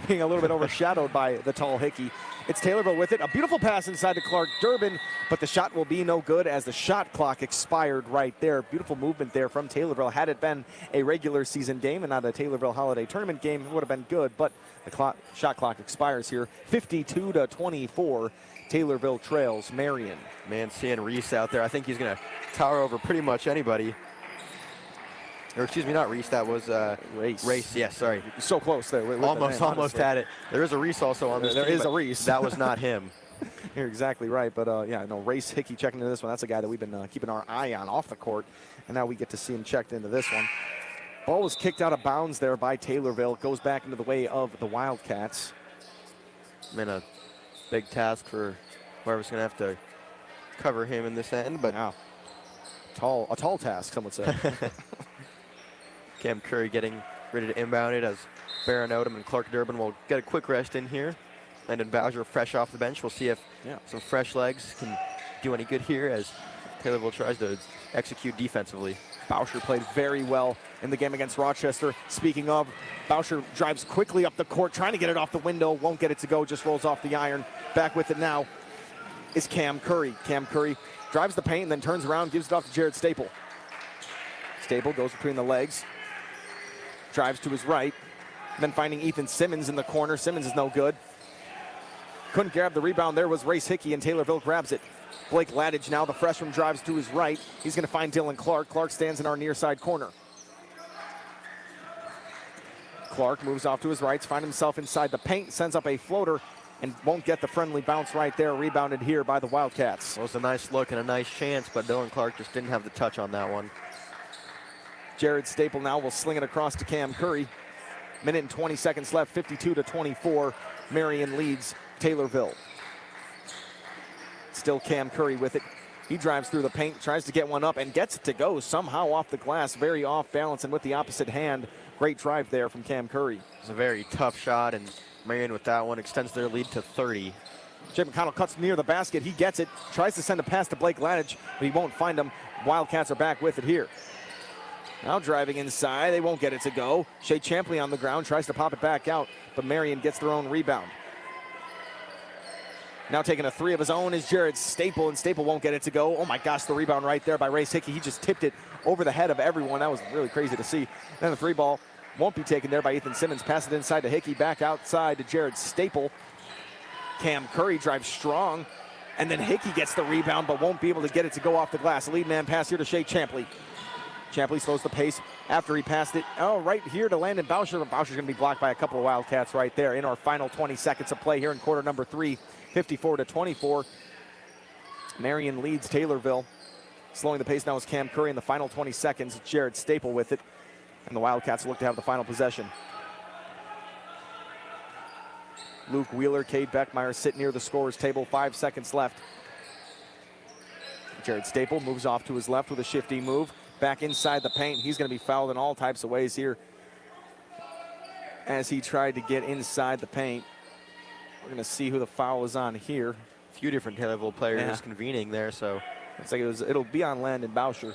being a little bit overshadowed by the tall Hickey. It's Taylorville with it. A beautiful pass inside to Clark Durbin, but the shot will be no good as the shot clock expired right there. Beautiful movement there from Taylorville. Had it been a regular season game and not a Taylorville Holiday Tournament game, it would have been good, but the shot clock expires here. 52-24. Taylorville trails Marion. Man, seeing Reese out there, I think he's going to tower over pretty much anybody. Or excuse me, not Reese, that was Race, yes, sorry. So close there. Almost had it. There is a Reese also on this team. There is a Reese. That was not him. You're exactly right, but Race Hickey checking into this one. That's a guy that we've been keeping our eye on off the court, and now we get to see him checked into this one. Ball was kicked out of bounds there by Taylorville. It goes back into the way of the Wildcats. Been a big task for whoever's going to have to cover him in this end, but a tall task, some would say. Cam Curry getting ready to inbound it as Baron Odom and Clark Durbin will get a quick rest in here. Landon Bowser fresh off the bench. We'll see if some fresh legs can do any good here as Taylorville tries to execute defensively. Bowser played very well in the game against Rochester. Speaking of, Bowser drives quickly up the court, trying to get it off the window, won't get it to go, just rolls off the iron. Back with it now is Cam Curry. Cam Curry drives the paint and then turns around, gives it off to Jared Staple. Staple goes between the legs, drives to his right, then finding Ethan Simmons in the corner. Simmons is no good. Couldn't grab the rebound. There was Race Hickey, and Taylorville grabs it. Blake Ladage now, the freshman, drives to his right. He's going to find Dylan Clark. Clark stands in our near side corner. Clark moves off to his right, finds himself inside the paint, sends up a floater, and won't get the friendly bounce right there. Rebounded here by the Wildcats. It was a nice look and a nice chance, but Dylan Clark just didn't have the touch on that one. Jared Staple now will sling it across to Cam Curry. Minute and 20 seconds left, 52-24. Marion leads Taylorville. Still Cam Curry with it. He drives through the paint, tries to get one up, and gets it to go somehow off the glass. Very off balance and with the opposite hand. Great drive there from Cam Curry. It's a very tough shot, and Marion with that one extends their lead to 30. Jay McConnell cuts near the basket. He gets it, tries to send a pass to Blake Ladage, but he won't find him. Wildcats are back with it here. Now driving inside, they won't get it to go. Shea Champley on the ground, tries to pop it back out, but Marion gets their own rebound. Now taking a three of his own is Jared Staple, and Staple won't get it to go. Oh my gosh, the rebound right there by Race Hickey. He just tipped it over the head of everyone. That was really crazy to see. Then the three ball won't be taken there by Ethan Simmons. Pass it inside to Hickey, back outside to Jared Staple. Cam Curry drives strong, and then Hickey gets the rebound, but won't be able to get it to go off the glass. Lead man pass here to Shea Champley. Champley slows the pace after he passed it. Oh, right here to Landon Bowser. Bowser's going to be blocked by a couple of Wildcats right there in our final 20 seconds of play here in quarter number 3, 54-24. Marion leads Taylorville. Slowing the pace now is Cam Curry in the final 20 seconds. Jared Staple with it. And the Wildcats look to have the final possession. Luke Wheeler, Cade Beckmeyer sit near the scorer's table. 5 seconds left. Jared Staple moves off to his left with a shifty move. Back inside the paint. He's going to be fouled in all types of ways here as he tried to get inside the paint. We're going to see who the foul is on here. A few different Taylorville players convening there, so it's like it'll be on Landon Bowser.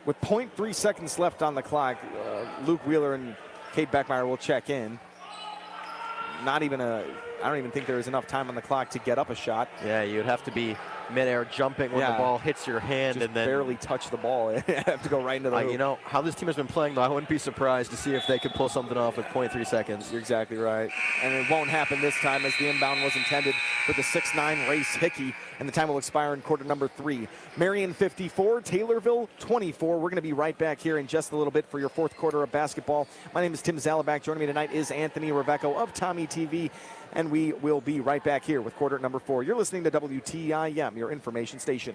With 0.3 seconds left on the clock, Luke Wheeler and Cade Beckmeyer will check in. I don't even think there is enough time on the clock to get up a shot. Yeah, you'd have to be midair jumping when the ball hits your hand just and then barely touch the ball. Have to go right into the hoop. You know, how this team has been playing, though, I wouldn't be surprised to see if they could pull something off with 0.3 seconds. You're exactly right. And it won't happen this time as the inbound was intended for the 6'9" Race Hickey, and the time will expire in quarter number 3. Marion 54, Taylorville 24. We're going to be right back here in just a little bit for your fourth quarter of basketball. My name is Tim Zalabak. Joining me tonight is Anthony Rebecco of Tommy TV. And we will be right back here with quarter number 4. You're listening to WTIM, your information station.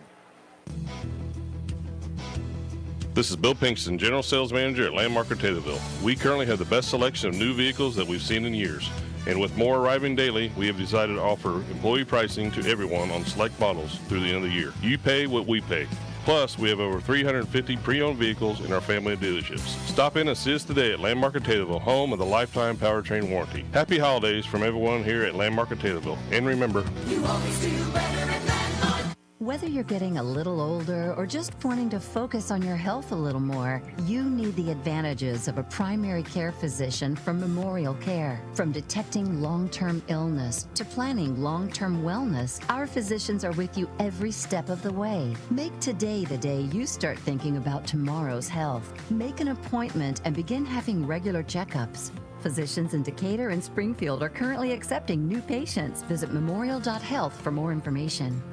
This is Bill Pinkston, General Sales Manager at Landmark of Taylorville. We currently have the best selection of new vehicles that we've seen in years. And with more arriving daily, we have decided to offer employee pricing to everyone on select models through the end of the year. You pay what we pay. Plus, we have over 350 pre-owned vehicles in our family of dealerships. Stop in and see us today at Landmark of Taylorville, home of the lifetime powertrain warranty. Happy holidays from everyone here at Landmark of Taylorville. And remember, you always do better at Landmark. Whether you're getting a little older or just wanting to focus on your health a little more, you need the advantages of a primary care physician from Memorial Care. From detecting long-term illness to planning long-term wellness, our physicians are with you every step of the way. Make today the day you start thinking about tomorrow's health. Make an appointment and begin having regular checkups. Physicians in Decatur and Springfield are currently accepting new patients. Visit memorial.health for more information.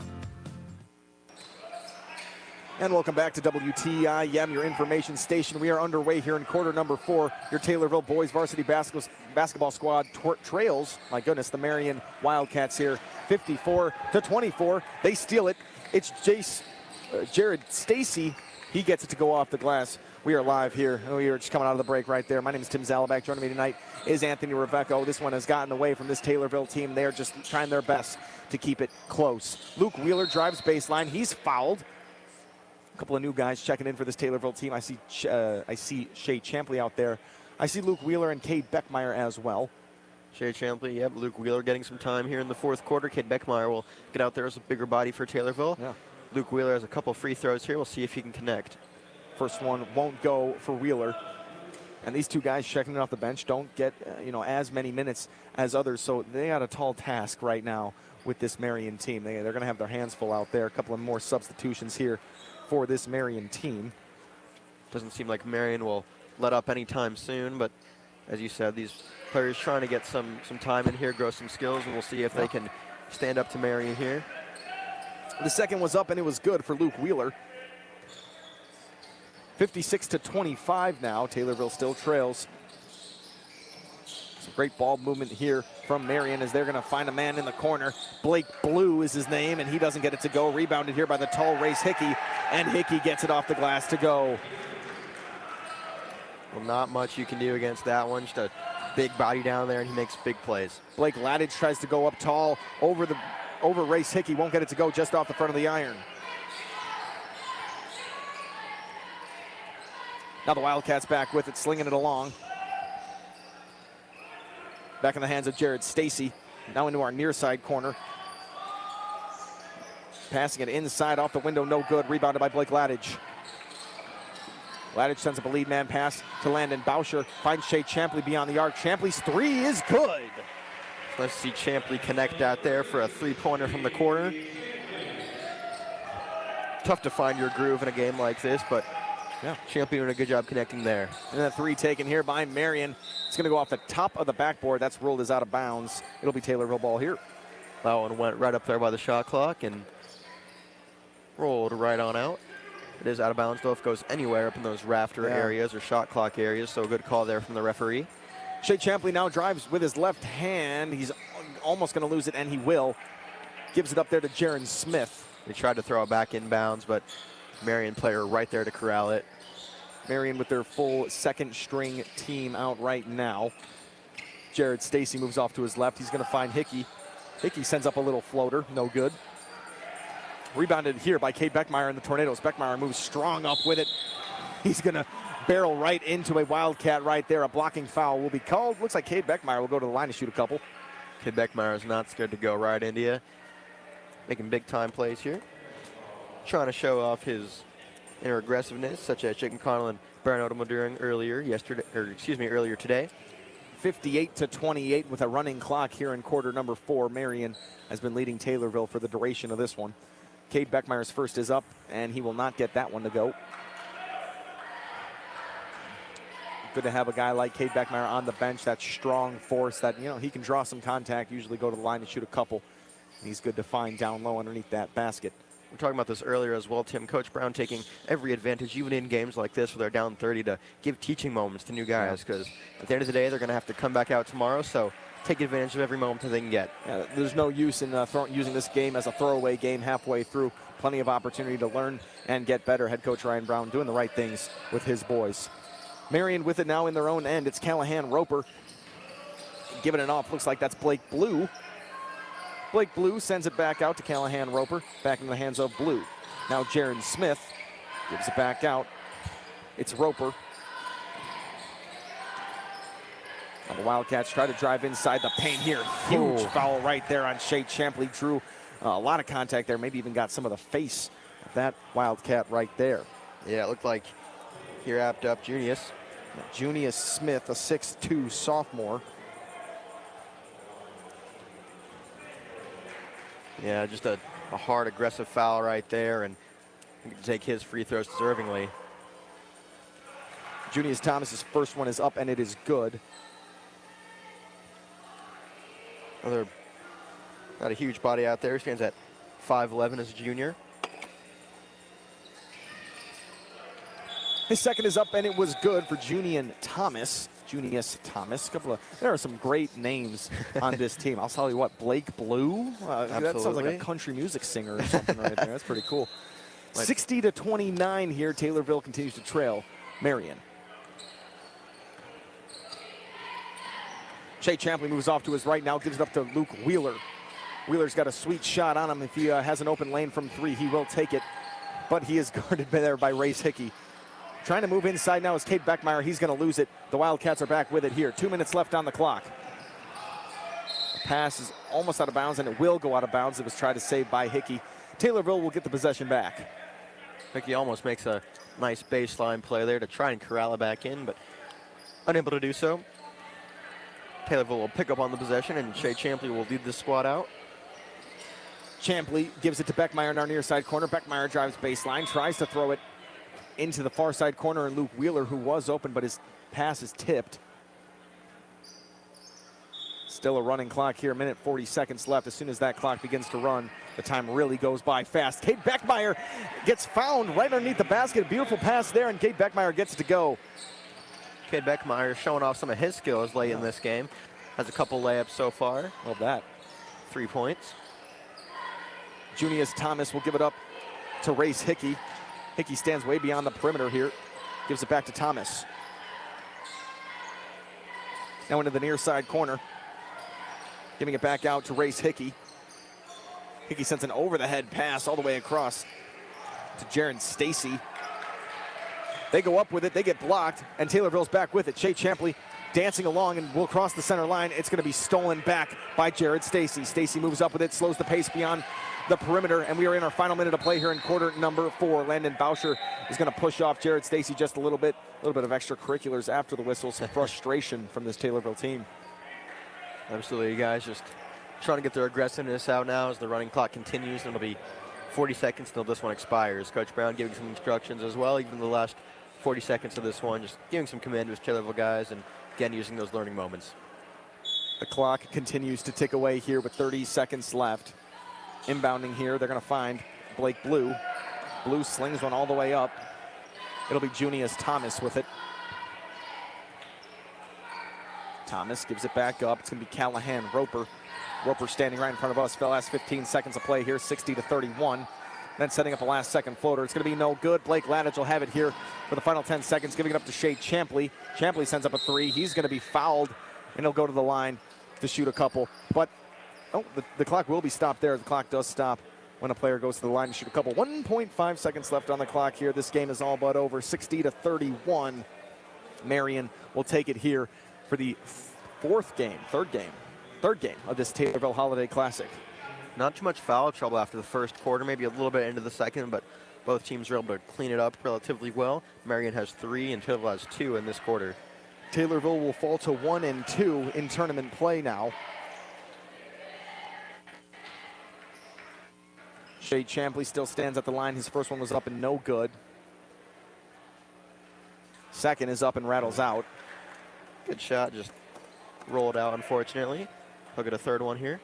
And welcome back to WTIM, your information station. We are underway here in quarter number 4. Your Taylorville boys varsity basketball squad trails, my goodness, the Marion Wildcats here, 54-24. They steal it. It's Jared Stacy. He gets it to go off the glass. We are live here. We are just coming out of the break right there. My name is Tim Zalabak. Joining me tonight is Anthony Reveco. This one has gotten away from this Taylorville team. They are just trying their best to keep it close. Luke Wheeler drives baseline. He's fouled. A couple of new guys checking in for this Taylorville team. I see Shea Champley out there. I see Luke Wheeler and Cade Beckmeyer as well. Shea Champley, yep. Luke Wheeler getting some time here in the fourth quarter. Cade Beckmeyer will get out there as a bigger body for Taylorville. Yeah. Luke Wheeler has a couple free throws here. We'll see if he can connect. First one won't go for Wheeler. And these two guys checking in off the bench don't get as many minutes as others. So they got a tall task right now with this Marion team. They're going to have their hands full out there. A couple of more substitutions here for this Marion team. Doesn't seem like Marion will let up anytime soon, but as you said, these players trying to get some time in here, grow some skills, and we'll see if they can stand up to Marion here. The second was up, and it was good for Luke Wheeler. 56-25 now. Taylorville still trails. Some great ball movement here from Marion as they're going to find a man in the corner. Blake Blue is his name, and he doesn't get it to go. Rebounded here by the tall Race Hickey, and Hickey gets it off the glass to go. Well, not much you can do against that one. Just a big body down there, and he makes big plays. Blake Ladage tries to go up tall over Race Hickey. Won't get it to go, just off the front of the iron. Now the Wildcats back with it, slinging it along. Back in the hands of Jared Stacy. Now into our near side corner. Passing it inside, off the window, no good. Rebounded by Blake Ladage. Ladage sends up a lead man pass to Landon Bauscher. Finds Shea Champley beyond the arc. Champley's three is good. Let's see Champley connect out there for a three-pointer from the corner. Tough to find your groove in a game like this, but yeah, Champley doing a good job connecting there. And a three taken here by Marion. It's going to go off the top of the backboard. That's ruled as out of bounds. It'll be Taylorville ball here. That one went right up there by the shot clock and rolled right on out. It is out of bounds, though, if it goes anywhere up in those rafter areas or shot clock areas, so a good call there from the referee. Shea Champley now drives with his left hand. He's almost going to lose it, and he will. Gives it up there to Jaron Smith. They tried to throw it back inbounds, but Marion player right there to corral it. Marion with their full second string team out right now. Jared Stacy moves off to his left. He's going to find Hickey. Hickey sends up a little floater, no good. Rebounded here by Cade Beckmeyer and the Tornadoes. Beckmeyer moves strong up with it. He's going to barrel right into a Wildcat right there. A blocking foul will be called. Looks like Cade Beckmeyer will go to the line to shoot a couple. Cade Beckmeyer is not scared to go right into you. Making big time plays here. Trying to show off his inner aggressiveness, such as Jake McConnell and Baron Odomaduring earlier today. 58-28 with a running clock here in quarter number 4. Marion has been leading Taylorville for the duration of this one. Cade Beckmeyer's first is up, and he will not get that one to go. Good to have a guy like Cade Beckmeyer on the bench, that strong force that, he can draw some contact, usually go to the line and shoot a couple. And he's good to find down low underneath that basket. We were talking about this earlier as well, Tim. Coach Brown taking every advantage, even in games like this where they're down 30, to give teaching moments to new guys, because at the end of the day, they're going to have to come back out tomorrow, so take advantage of every moment that they can get. Yeah, there's no use in using this game as a throwaway game halfway through. Plenty of opportunity to learn and get better. Head coach Ryan Brown doing the right things with his boys. Marion with it now in their own end. It's Callahan Roper giving it off. Looks like that's Blake Blue. Blake Blue sends it back out to Callahan Roper. Back in the hands of Blue. Now Jaron Smith gives it back out. It's Roper. Now the Wildcats try to drive inside the paint here. Huge foul right there on Shea Champley. Drew A lot of contact there, maybe even got some of the face of that Wildcat right there. Yeah, it looked like he wrapped up Junius. Junius Smith, a 6'2 sophomore. Yeah, just a hard, aggressive foul right there, and he can take his free throws deservingly. Junius Thomas's first one is up, and it is good. Another, not a huge body out there. He stands at 5'11 as a junior. His second is up, and it was good for Junius Thomas. There are some great names on this team. I'll tell you what, Blake Blue. That sounds like a country music singer or something right there. That's pretty cool. 60-29 here. Taylorville continues to trail Marion. Shea Champley moves off to his right now, gives it up to Luke Wheeler. Wheeler's got a sweet shot on him. If he has an open lane from three, he will take it. But he is guarded there by Race Hickey. Trying to move inside now is Cade Beckmeyer. He's going to lose it. The Wildcats are back with it here. 2 minutes left on the clock. The pass is almost out of bounds, and it will go out of bounds. It was tried to save by Hickey. Taylorville will get the possession back. Hickey almost makes a nice baseline play there to try and corral it back in, but unable to do so. Taylorville will pick up on the possession, and Shea Champley will lead this squad out. Champley gives it to Beckmeyer in our near side corner. Beckmeyer drives baseline, tries to throw it into the far side corner, and Luke Wheeler, who was open, but his pass is tipped. Still a running clock here, 1:40 seconds left. As soon as that clock begins to run, the time really goes by fast. Cade Beckmeyer gets found right underneath the basket. A beautiful pass there, and Cade Beckmeyer gets it to go. Cade Beckmeyer showing off some of his skills late in this game. Has a couple layups so far. Love that. 3 points. Junius Thomas will give it up to Race Hickey. Hickey stands way beyond the perimeter here. Gives it back to Thomas. Now into the near side corner. Giving it back out to Race Hickey. Hickey sends an over-the-head pass all the way across to Jaron Stacy. They go up with it, they get blocked, and Taylorville's back with it. Shea Champley dancing along and will cross the center line. It's going to be stolen back by Jared Stacy. Stacy moves up with it, slows the pace beyond the perimeter, and we are in our final minute of play here in quarter number 4. Landon Bauscher is going to push off Jared Stacy just a little bit of extracurriculars after the whistle. Some frustration from this Taylorville team. Absolutely, you guys just trying to get their aggressiveness out now as the running clock continues, and it'll be 40 seconds until this one expires. Coach Brown giving some instructions as well, even the last 40 seconds of this one, just giving some command to his Taylorville guys, and again, using those learning moments. The clock continues to tick away here with 30 seconds left. Inbounding here, they're going to find Blake Blue. Blue slings one all the way up. It'll be Junius Thomas with it. Thomas gives it back up. It's going to be Callahan Roper. Roper standing right in front of us for the last 15 seconds of play here, 60-31. Then setting up a last second floater. It's going to be no good. Blake Ladich will have it here for the final 10 seconds, giving it up to Shea Champley. Champley sends up a three. He's going to be fouled, and he'll go to the line to shoot a couple. But the clock will be stopped there. The clock does stop when a player goes to the line to shoot a couple. 1.5 seconds left on the clock here. This game is all but over, 60-31. Marion will take it here for the third game of this Taylorville Holiday Classic. Not too much foul trouble after the first quarter, maybe a little bit into the second, but both teams were able to clean it up relatively well. Marion has 3 and Taylorville has 2 in this quarter. Taylorville will fall to 1-2 in tournament play now. Shea Champley still stands at the line. His first one was up and no good. Second is up and rattles out. Good shot, just rolled out, unfortunately. He'll get a third one here.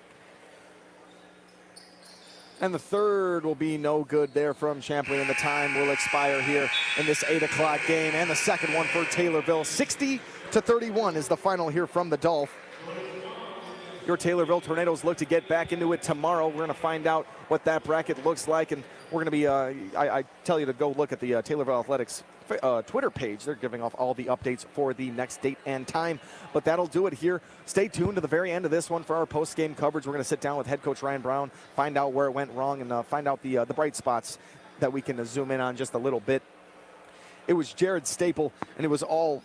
And the third will be no good there from Champley, and the time will expire here in this 8 o'clock game. And the second one for Taylorville. 60-31 is the final here from the Dolph. Your Taylorville Tornadoes look to get back into it tomorrow. We're going to find out what that bracket looks like, and we're going to be, I tell you to go look at the Taylorville Athletics Twitter page. They're giving off all the updates for the next date and time, but that'll do it here. Stay tuned to the very end of this one for our post-game coverage. We're going to sit down with head coach Ryan Brown, find out where it went wrong, and find out the bright spots that we can zoom in on just a little bit. It was Jared Staple, and it was all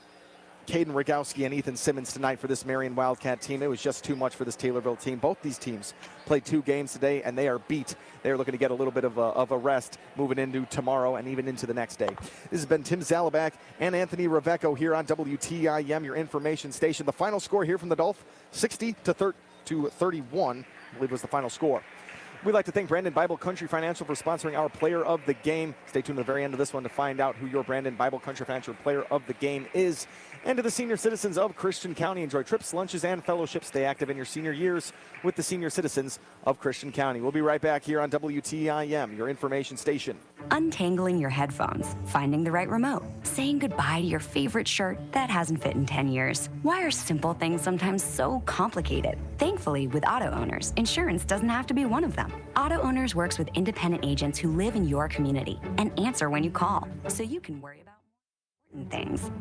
Caden Rogowski and Ethan Simmons tonight for this Marion Wildcat team. It was just too much for this Taylorville team. Both these teams played 2 games today, and they are beat. They're looking to get a little bit of a rest moving into tomorrow and even into the next day. This has been Tim Zalabak and Anthony Reveco here on WTIM, your information station. The final score here from the Dolph, 60-31, I believe was the final score. We'd like to thank Brandon Bible Country Financial for sponsoring our player of the game. Stay tuned to the very end of this one to find out who your Brandon Bible Country Financial player of the game is. And to the senior citizens of Christian County, enjoy trips, lunches, and fellowships. Stay active in your senior years with the senior citizens of Christian County. We'll be right back here on WTIM, your information station. Untangling your headphones, finding the right remote, saying goodbye to your favorite shirt that hasn't fit in 10 years. Why are simple things sometimes so complicated? Thankfully, with auto owners, insurance doesn't have to be one of them. Auto Owners works with independent agents who live in your community and answer when you call, so you can worry about important things.